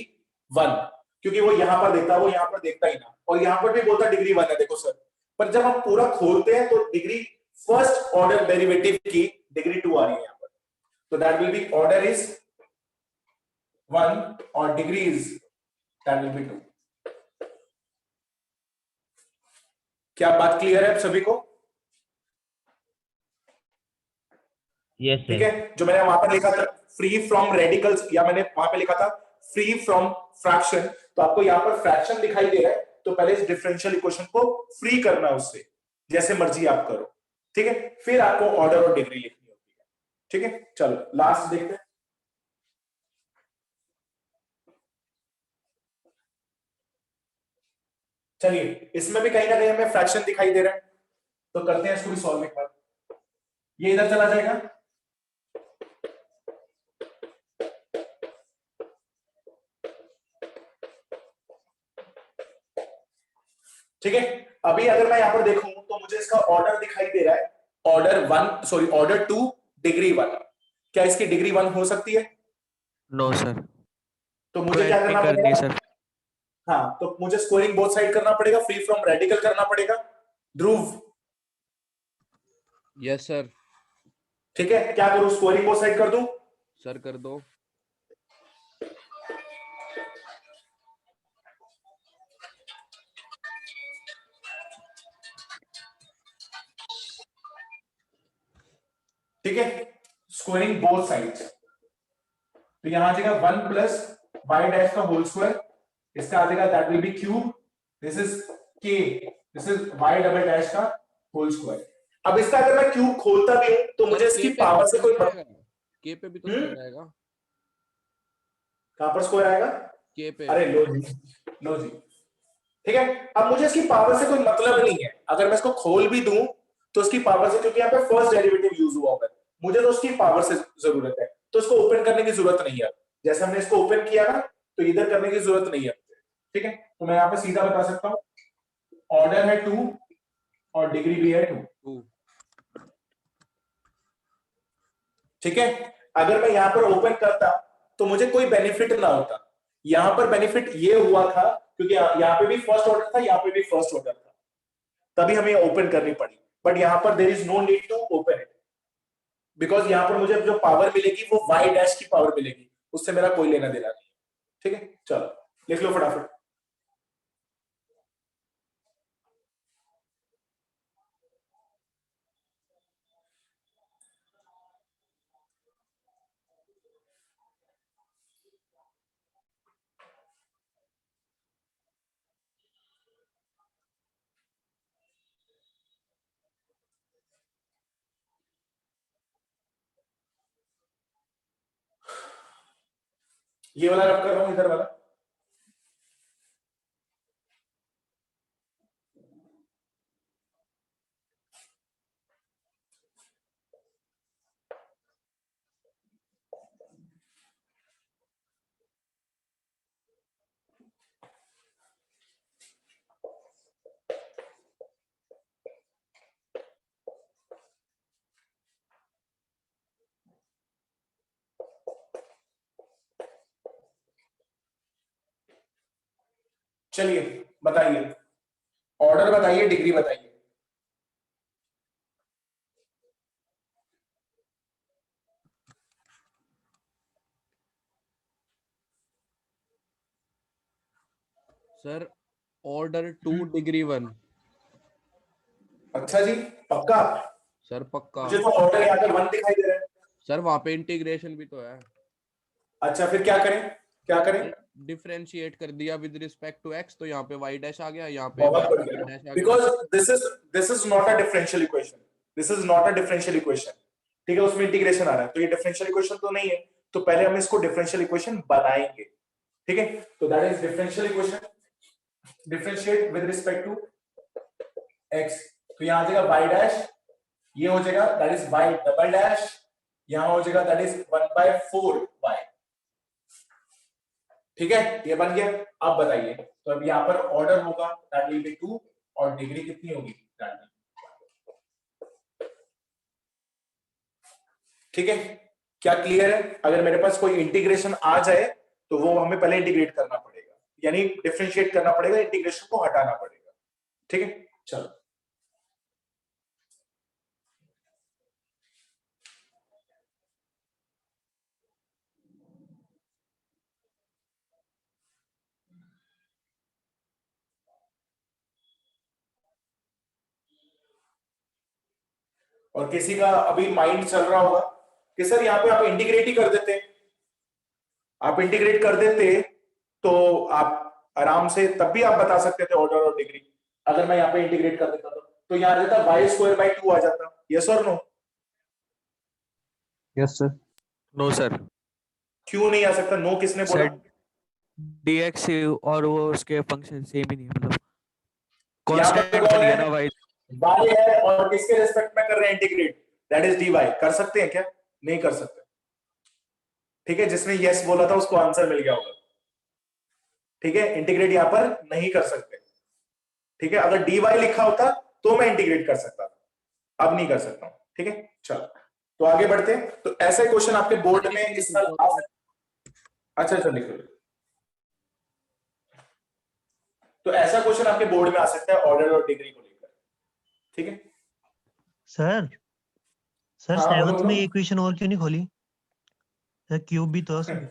1, क्योंकि वो यहां पर देखता, वो यहां पर देखता ही ना, और यहां पर भी बोलता डिग्री 1 है देखो सर। पर जब हम पूरा खोलते हैं तो डिग्री फर्स्ट ऑर्डर डेरिवेटिव की डिग्री 2 आ रही है यहां पर, तो that will B order is 1 और degree is that will B 2। क्या बात क्लियर है आप सभी को? यस ठीक सर। है, जो मैंने वहां पर लिखा था फ्री फ्रॉम रेडिकल्स, या मैंने वहां पे लिखा था फ्री फ्रॉम फ्रैक्शन, तो आपको यहाँ पर फ्रैक्शन दिखाई दे रहा है, तो पहले इस डिफरेंशियल इक्वेशन को फ्री करना है उससे, जैसे मर्जी आप करो। ठीक है, फिर आपको ऑर्डर और डिग्री लिखनी होती है। ठीक है, चलो लास्ट देखते हैं। चलिए, इसमें भी कहीं ना कहीं हमें फ्रैक्शन दिखाई दे रहा है, तो करते हैं इसको भी सॉल्व एक बार। ये इधर चला जाएगा, ठीक है। अभी अगर मैं यहां पर देखूं तो मुझे इसका ऑर्डर दिखाई दे रहा है, ऑर्डर 1 सॉरी ऑर्डर 2 डिग्री 1। क्या इसकी डिग्री 1 हो सकती है? नो सर, तो मुझे क्या करना करनी पड़ेगा? सर। हाँ, तो मुझे स्कोरिंग बोथ साइड करना पड़ेगा, फ्री फ्रॉम रेडिकल करना पड़ेगा। ध्रुव, यस सर। ठीक है, क्या करूं, स्कोरिंग बोथ साइड कर दूं? सर कर दो। ठीक है, स्कोरिंग बोथ साइड, तो यहां आ जाएगा 1 प्लस वाई डैश का होल स्क्वायर, इसका आ जाएगा that will be cube, this is K, this is Y double dash का होल स्क्वायर। अब इसका अगर मैं क्यूब खोलता भी हूं तो मुझे इसकी पावर से कोई के पे भी तो स्क्वायर आएगा। कहां पर स्क्वायर आएगा? के पे। अरे लो जी, लो जी। ठीक है, अब मुझे इसकी पावर से कोई मतलब नहीं है, अगर मैं इसको खोल भी दूं तो इसकी पावर से, क्योंकि यहाँ पे फर्स्ट डेरिवेटिव यूज हुआ है, मुझे तो उसकी पावर से जरूरत है, तो इसको ओपन करने की जरूरत नहीं है। जैसे हमने इसको ओपन किया ना, तो इधर करने की जरूरत नहीं है। ठीक है, तो मैं यहाँ पे सीधा बता सकता हूं ऑर्डर है 2 और डिग्री भी है 2। ठीक है, अगर मैं यहां पर ओपन करता तो मुझे कोई बेनिफिट ना होता, यहां पर बेनिफिट ये हुआ था क्योंकि यहां पे भी फर्स्ट ऑर्डर था, यहां पे भी फर्स्ट ऑर्डर था, तभी हमें ओपन करनी पड़ी। बट यहां पर there is no need to open it, because यहां पर मुझे जो पावर मिलेगी वो वाई डैश की पावर मिलेगी, उससे मेरा कोई लेना देना नहीं। ठीक है, चलो लिख लो फटाफट। ये वाला रब कर रहा हूं, इधर वाला। चलिए बताइए, ऑर्डर बताइए, डिग्री बताइए। Sir order 2 degree 1। अच्छा जी, पक्का? सर पक्का। मुझे तो ऑर्डर यहाँ पे 1 दिखाई दे रहा है। सर वहां पे इंटीग्रेशन भी तो है। अच्छा फिर क्या करें, क्या करें? डिफरेंशिएट कर दिया विद रिस्पेक्ट टू एक्स, तो यहाँ पे वाई डैश आ गया, यहाँ पे बहुत वाई बढ़िया, डैश आ गया। Because this is not a differential equation, this is not a differential equation. ठीक है, उसमें इंटीग्रेशन आ रहा है, तो ये डिफरेंशियल इक्वेशन तो नहीं है, तो पहले हम इसको डिफरेंशियल इक्वेशन बनाएंगे। ठीक है, तो that is differential equation, differentiate with respect to X. तो यहां आ जाएगा वाई डैश, ये हो जाएगा that is Y double dash, यहां हो जाएगा दैट इज 1/4 वाई। ठीक है, ये बन गया। अब बताइए, तो अब यहां पर ऑर्डर होगा दैट विल बी 2 और डिग्री कितनी होगी दैट विल। ठीक है, क्या क्लियर है? अगर मेरे पास कोई इंटीग्रेशन आ जाए तो वो हमें पहले इंटीग्रेट करना पड़ेगा, यानी डिफरेंशिएट करना पड़ेगा, इंटीग्रेशन को हटाना पड़ेगा। ठीक है, चलो और किसी का अभी माइंड चल रहा होगा कि सर यहाँ पे आप इंटीग्रेट ही कर देते, आप इंटीग्रेट कर देते तो आप आराम से तब भी आप बता सकते थे ऑर्डर और डिग्री। अगर मैं यहाँ पे इंटीग्रेट कर देता तो यहाँ आ जाता y²/2 आ जाता। यस और no? Yes sir. No sir. क्यों नहीं आ सकता? नो किसने बोला? सर dx और वो उसके फंक्शन सेम ही नहीं है, मतलब यहाँ पे कांस्टेंट कौन बन गया है? ना y। y है और किसके रिस्पेक्ट में कर रहे हैं इंटीग्रेट? That is dy। कर सकते हैं क्या? नहीं कर सकते। ठीक है, जिसने यस बोला था उसको आंसर मिल गया होगा। ठीक है, इंटीग्रेट यहां पर नहीं कर सकते। ठीक है, अगर dy लिखा होता तो मैं इंटीग्रेट कर सकता था, अब नहीं कर सकता हूं। ठीक है, चलो तो आगे बढ़ते हैं। तो ऐसे क्वेश्चन आपके बोर्ड में इस साल आ सकते। अच्छा अच्छा लिखो। तो ऐसा क्वेश्चन आपके बोर्ड में आ सकता है ऑर्डर और डिग्री को लेकर। ठीक है, सर सर हाँ बोलो 7th में बोलो। इक्वेशन और क्यों नहीं खोली? सर क्यूब भी तो है उसमें।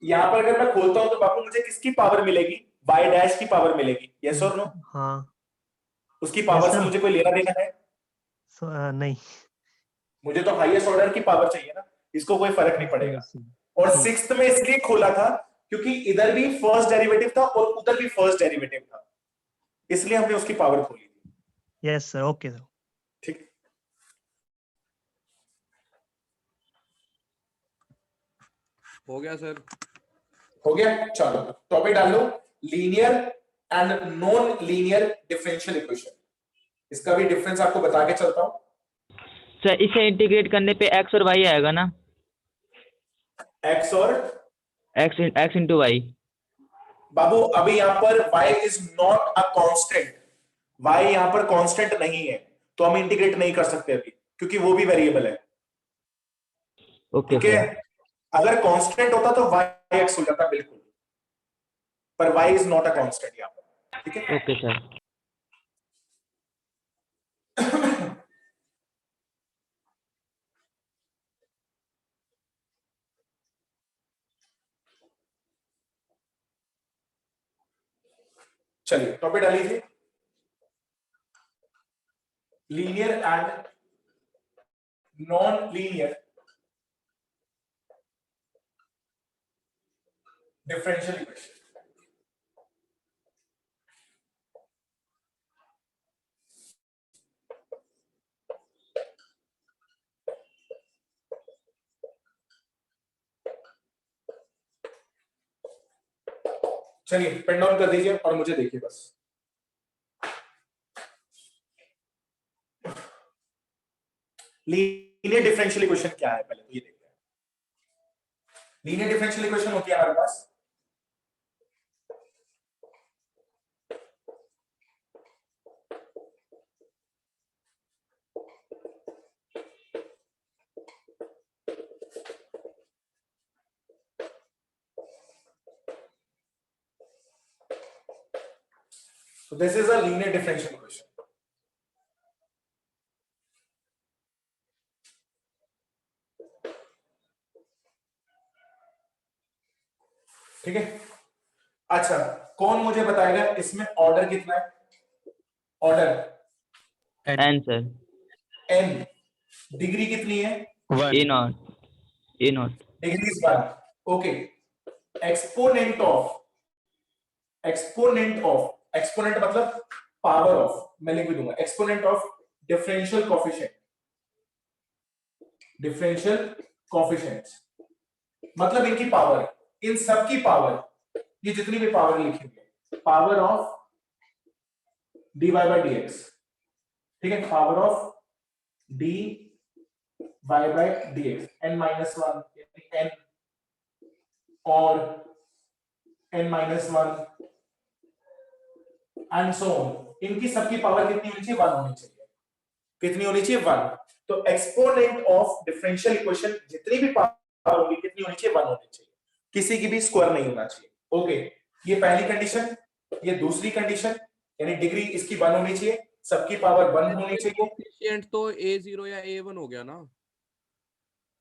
यहां पर अगर मैं खोलता हूं तो बापू मुझे किसकी पावर मिलेगी? y डैश की पावर मिलेगी। यस और नो? हाँ। उसकी यस पावर से सर। मुझे कोई लेना देना है? नहीं। मुझे तो हाईएस्ट ऑर्डर की पावर चाहिए ना, इसको कोई फर्क नहीं यस पड़ेगा। सर। और सिक्स्थ में इसलिए खोला था क्योंकि इधर भी फर्स्ट डेरिवेटिव था और उधर भी फर्स्ट डेरिवेटिव था, इसलिए हमने उसकी पावर खोली थी। Yes sir. Okay sir. ठीक, हो गया सर। हो गया। चलो टॉपिक डाल लो, linear and non linear differential equation. इसका भी डिफरेंस आपको बता के चलता हूं। सर इसे इंटीग्रेट करने पे x और y आएगा ना? एक्स और x इंटू वाई। बाबू अभी यहां पर y is not a constant, y यहां पर कांस्टेंट नहीं है, तो हम इंटीग्रेट नहीं कर सकते अभी, क्योंकि वो भी वेरिएबल है। ओके ठीक है, सर। अगर कांस्टेंट होता तो y x हो जाता बिल्कुल, पर y is not a constant यहां पर। ठीक है, ओके सर। चलिए टॉपिक डाल लीजिए, linear and non linear differential equation. चलिए पेन डाउन कर दीजिए और मुझे देखिए बस। लीनियर डिफरेंशियल इक्वेशन क्या है पहले तो ये देखते हैं। लीनियर डिफरेंशियल इक्वेशन होती है हमारे पास, so this is a linear differential equation. ठीक है, अच्छा कौन मुझे बताएगा इसमें ऑर्डर कितना है? Order N sir, n, degree कितनी है? A not degree is 1. Okay, exponent मतलब पावर ऑफ, मैं लिख भी दूंगा एक्सपोनेंट ऑफ डिफरेंशियल कोफिशिएंट्स मतलब इनकी पावर, इन सब की पावर, ये जितनी भी पावर लिखी हुई है, power of dy by dx, ठीक है, power of dy by dx, n minus 1 n और n minus 1 and so on, इनकी सबकी पावर कितनी होनी चाहिए? 1 होनी चाहिए। कितनी होनी चाहिए? 1। तो एक्सपोनेंट ऑफ डिफरेंशियल इक्वेशन जितनी भी पावर होगी कितनी होनी चाहिए? 1 होनी चाहिए, किसी की भी स्क्वायर नहीं होना चाहिए। ओके, ये पहली कंडीशन। ये दूसरी कंडीशन, यानी डिग्री इसकी 1 होनी चाहिए, सबकी पावर 1 होनी चाहिए। कोएफिशिएंट तो a0 या a1 हो गया ना?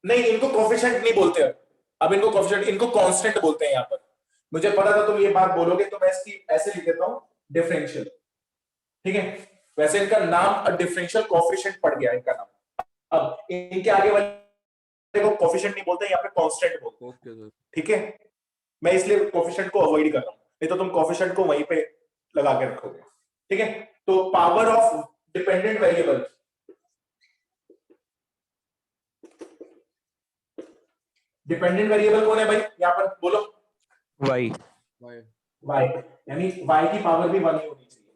नहीं, इनको कोएफिशिएंट नहीं बोलते अब इनको कोएफिशिएंट, इनको कांस्टेंट बोलते हैं। यहां पर मुझे पता था तुम ये बात बोलोगे तो मैं इसकी ऐसे लिख देता हूं, डिफरेंशियल। ठीक है, वैसे इनका नाम डिफरेंशियल कोएफिशिएंट पड़ गया इनका नाम। अब इनके आगे वाले को कोएफिशिएंट नहीं बोलते, यहाँ पे कांस्टेंट बोलते हैं। Okay sir. ठीक है, मैं इसलिए कोएफिशिएंट को अवॉइड कर रहा हूं, नहीं तो तुम कोएफिशिएंट को वहीं पे लगा के रखोगे। ठीक है, तो power of dependent variable, dependent variable कौन है भाई यहाँ पर बोलो? y y, यानी y की पावर भी 1 ही होनी चाहिए।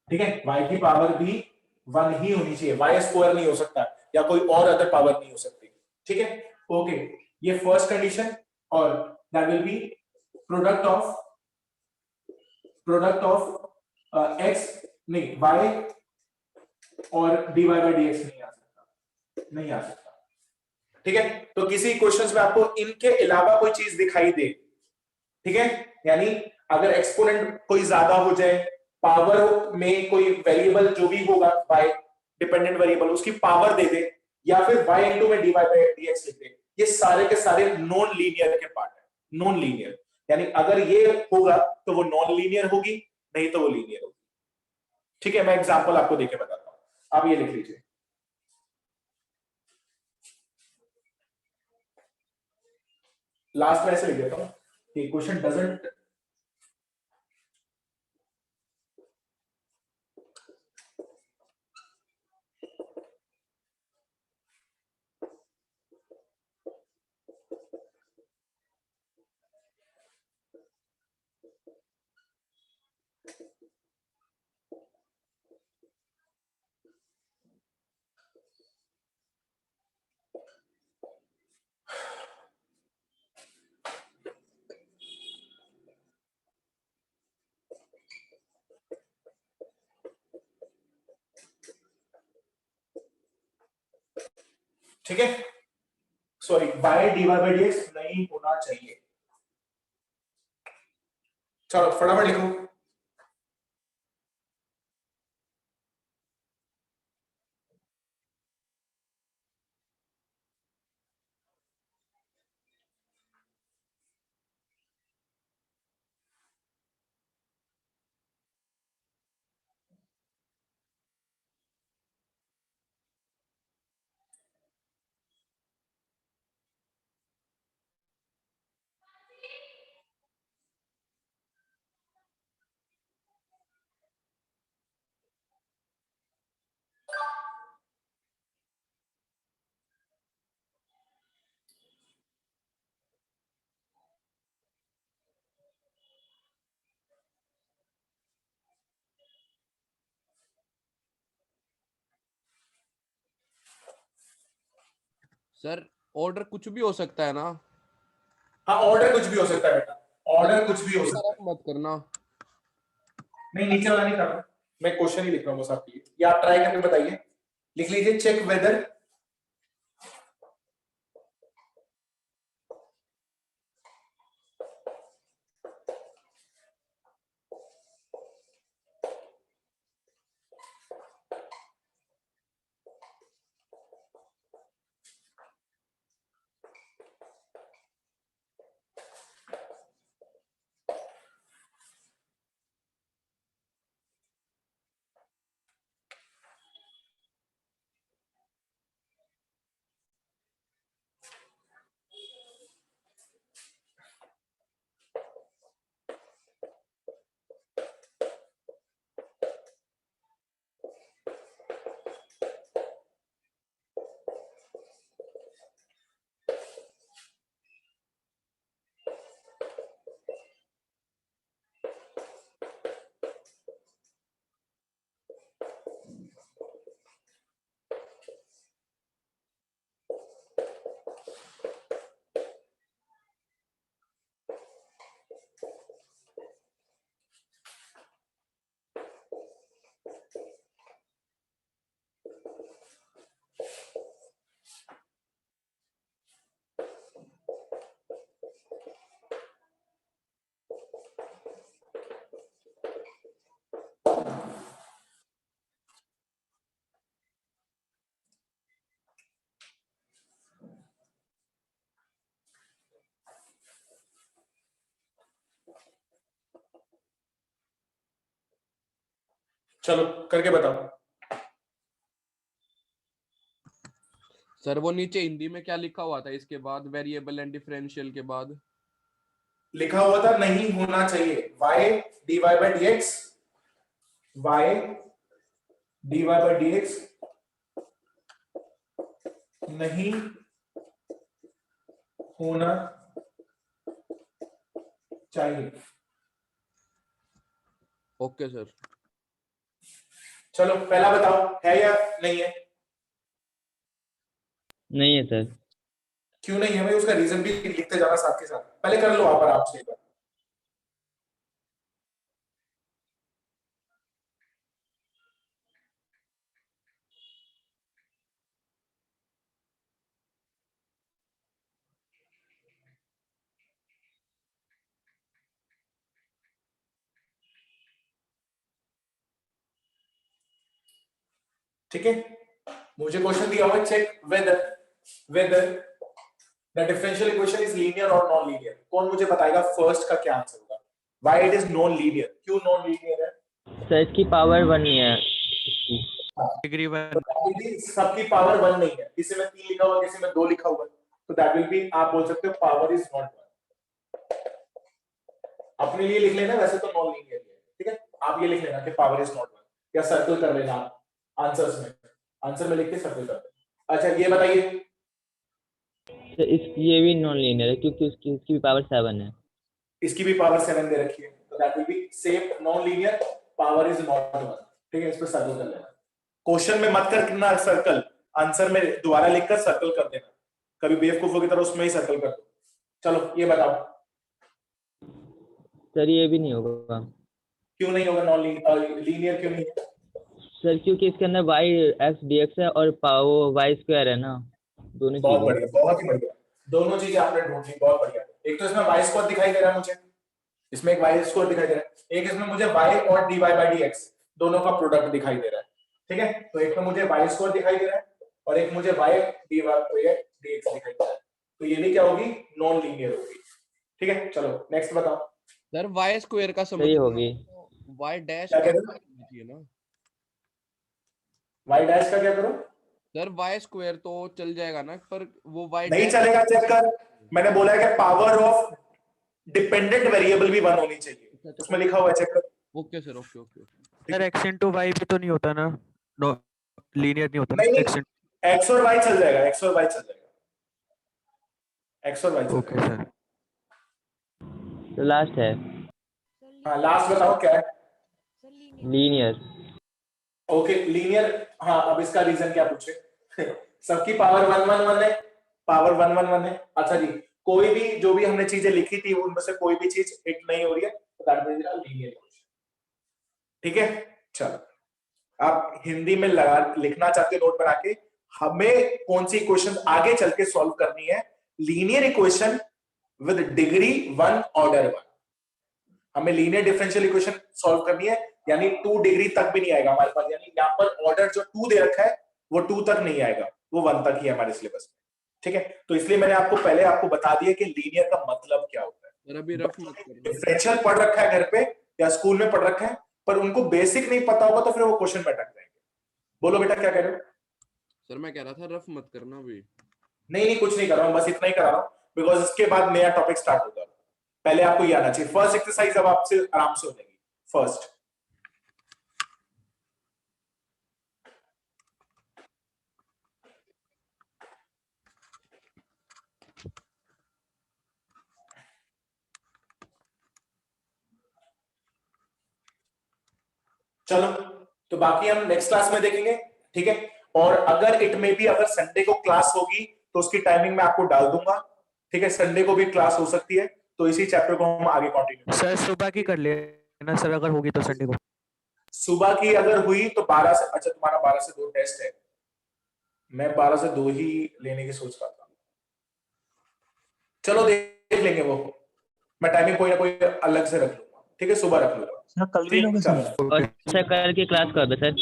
ठीक है, y की पावर भी 1 ही होनी चाहिए, y स्क्वायर नहीं हो सकता या कोई और अदर पावर नहीं हो सकती। ठीक है, ओके, ये फर्स्ट कंडीशन, और that will B product of x, नहीं y और dy बाय dx नहीं आ सकता। ठीक है, तो किसी क्वेश्चंस में आपको इनके अलावा कोई चीज दिखाई दे, ठीक है, यानी अगर एक्सपोनेंट कोई ज्यादा हो जाए, पावर में कोई वेरिएबल जो भी होगा y डिपेंडेंट वेरिएबल उसकी पावर दे दे, या फिर y इनटू में dy बाय dx लिख दे, ये सारे के सारे नॉन लीनियर के पार्ट है। नॉन लीनियर यानी अगर ये होगा तो वो नॉन लीनियर होगी, नहीं तो वो लीनियर होगी। ठीक है, मैं एग्जांपल आपको देके बताता हूं, आप ये लिख लीजिए। लास्ट में ऐसे लिख देता हूं कि क्वेश्चन डजंट, ठीक है, sorry by dy by dx नहीं होना चाहिए। चलो फटाफट लिखो। सर ऑर्डर कुछ भी हो सकता है ना? हाँ ऑर्डर कुछ भी हो सकता है बेटा, ऑर्डर कुछ भी हो सकता है। मत करना। नहीं नीचे वाला नहीं कर रहा, मैं क्वेश्चन ही लिख रहा हूँ बस आपके लिए, या आप ट्राई करके बताइए। लिख लीजिए चेक वेदर चलो करके बताओ। सर वो नीचे हिंदी में क्या लिखा हुआ था इसके बाद, वेरिएबल एंड डिफरेंशियल के बाद? लिखा हुआ था नहीं होना चाहिए, y dy by dx, y dy by dx नहीं होना चाहिए। Okay sir. चलो पहला बताओ है या नहीं है? नहीं है सर। क्यों नहीं है भाई, उसका रीजन भी लिखते जाना साथ के साथ, पहले कर लो आप आराम से एक बार। ठीक है, मुझे क्वेश्चन दिया हुआ है check whether the differential equation is linear और नॉन लीनियर। कौन मुझे बताएगा फर्स्ट का क्या आंसर होगा? Why it is non linear, क्यों नॉन लीनियर है? सर इसकी पावर 1 नहीं है इसकी। डिग्री तो वन। that will be सबकी पावर 1 नहीं है, किसी में 3 लिखा हुआ किसी में 2 लिखा हुआ है, तो दैट विल बी, आप बोल सकते हो पावर इज नॉट 1। अपने लिए लिख लेना, वैसे तो नॉन लीनियर है, ठीक है, आप ये लिख लेना कि पावर इज नॉट 1, या सर्कल कर लेना आप आंसर्स में, आंसर में लिख के सर्कल कर देना। अच्छा ये बताइए, सर ये भी नॉन लीनियर है क्योंकि उसकी भी पावर 7 है। इसकी भी पावर 7 दे रखी है, तो that will B same non linear, power is not 1, ठीक है, इस पे सर्कल कर लेना। क्वेश्चन में मत करना सर्कल, आंसर में दोबारा लिखकर सर्कल कर देना, कभी बेवकूफों की तरह उसमें ही सर्कल कर दो। चलो ये बताओ सर ये भी नहीं होगा। क्यों नहीं होगा नॉन लीनियर, क्यों नहीं है? सर क्योंकि इसके अंदर y x dx है और पावर y स्क्वायर है ना, दोनों बहुत चीजें। बढ़िया, बहुत ही बढ़िया, दोनों चीजें आपने ढूंढ ली, बहुत बढ़िया। एक तो इसमें वाई स्क्वायर दिखाई दे रहा है मुझे, इसमें एक वाई स्क्वायर दिखाई दे रहा है, एक इसमें मुझे वाई और D Y by D X दोनों का प्रोडक्ट दिखाई दे रहा है, ठीक है, तो एक में मुझे वाई स्क्वायर दिखाई दे रहा है और एक मुझे Y D Y D X दिखाई दे रहा है, तो ये भी क्या होगी, नॉन लीनियर होगी, ठीक है। चलो नेक्स्ट बताओ। सर वाई स्क्वायर का समझ सही होगी। वाई डैश क्या का कह रहे हो? चाहिए ना? वाई डैश का क्या करो? सर वाई स्क्वायर तो चल जाएगा ना, पर वो वाई नहीं डैश चलेगा, चेक कर, मैंने बोला है कि पावर ऑफ डिपेंडेंट वेरिएबल भी 1 होनी चाहिए, उसमें लिखा हुआ है, चेक कर। Okay sir, okay okay. Sir x into Y भी तो नहीं होता ना, नो लीनियर नहीं होता नहीं x नहीं, एक्स और वाई चल जाएगा, एक्स और वाई चल जाएगा, एक्स और वाई चल ओके जाएगा। सर। तो लास्ट है सर हाँ लास्ट बताओ क्या है? Sir linear. Linear. Okay linear, हाँ अब इसका रीजन क्या पूछे? सबकी पावर 1 1 1 है, पावर 1 1 1 है। अच्छा जी, कोई भी जो भी हमने चीजें लिखी थी उनमें से कोई भी चीज हिट नहीं हो रही है तो दैट मींस लीनियर इक्वेशन। ठीक है, चलो आप हिंदी में लगा लिखना चाहते हो नोट बना के, हमें कौन सी इक्वेशन आगे चल के सॉल्व करनी है, linear equation with degree 1 order 1। हमें लीनियर डिफरेंशियल इक्वेशन सॉल्व करनी है, यानी 2 डिग्री तक भी नहीं आएगा हमारे पास, यानी यहाँ पर ऑर्डर जो 2 दे रखा है वो 2 तक नहीं आएगा, वो 1 तक ही है हमारे सिलेबस में। ठीक है, तो इसलिए मैंने आपको पहले आपको बता दिया कि लीनियर का मतलब क्या होता है। सर अभी रफ मत करना। डिफरेंशियल पढ़ रखा है घर पे या स्कूल में पढ़ रखा है, पर उनको बेसिक नहीं पता होगा तो फिर वो क्वेश्चन में अटक जाएंगे। बोलो बेटा क्या कह रहे हो? सर मैं कह रहा था रफ मत करना अभी। नहीं कुछ नहीं कर रहा हूँ, बस इतना ही करा रहा हूँ, बिकॉज इसके बाद नया टॉपिक स्टार्ट होगा। पहले आपको ये आना चाहिए। फर्स्ट एक्सरसाइज अब आपसे आराम से हो जाएगी। फर्स्ट चलो, तो बाकी हम नेक्स्ट क्लास में देखेंगे। ठीक है, और अगर इट में भी अगर संडे को क्लास होगी तो उसकी टाइमिंग मैं आपको डाल दूंगा। ठीक है, संडे को भी क्लास हो सकती है, तो इसी चैप्टर को हम आगे कंटिन्यू। सर सुबह की कर लेना सर, अगर होगी तो संडे को। सुबह की अगर हुई तो 12 से, अच्छा तुम्हारा 12 से 2 टेस्ट है, मैं 12 से 2 ही लेने की सोच रहा था। चलो देख लेंगे वो, मैं टाइमिंग कोई ना कोई अलग से रख लूंगा। ठीक है, सुबह रख लूंगा। सर कल भी लोगे सुबह? और सर कल की क्लास कर दो सर।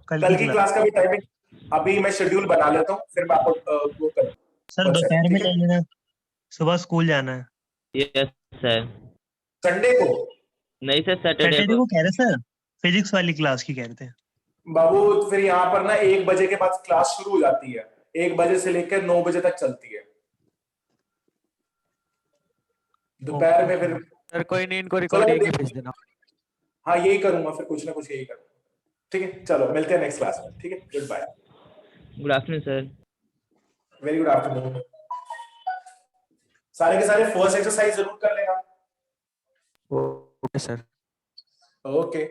कल की क्लास का भी टाइमिंग अभी मैं शेड्यूल बना लेता हूँ, फिर मैं आपको वो करूँ। सर दोपहर में ठीक है? ले लेना, सुबह स्कूल जाना है। Yes sir. संडे को नहीं सर, सैटरडे सैटरडे को। को कह रहे सर, फिजिक्स वाली क्लास की कह रहे थे। बाबू फिर यहाँ पर ना 1 बजे के बाद क्लास शुरू हो जाती है, 1 बजे से लेकर 9 बजे तक चलती है दोपहर में। फिर सर कोई नहीं, इनको चलो रिकॉर्ड एक ही देख- भेज देना। हाँ यही करूंगा, फिर कुछ ना कुछ यही करूंगा। ठीक है, चलो मिलते हैं नेक्स्ट क्लास में। ठीक है, good bye, good afternoon sir. Very good afternoon. सारे के सारे फर्स्ट एक्सरसाइज जरूर कर लेना। Okay sir. ओके।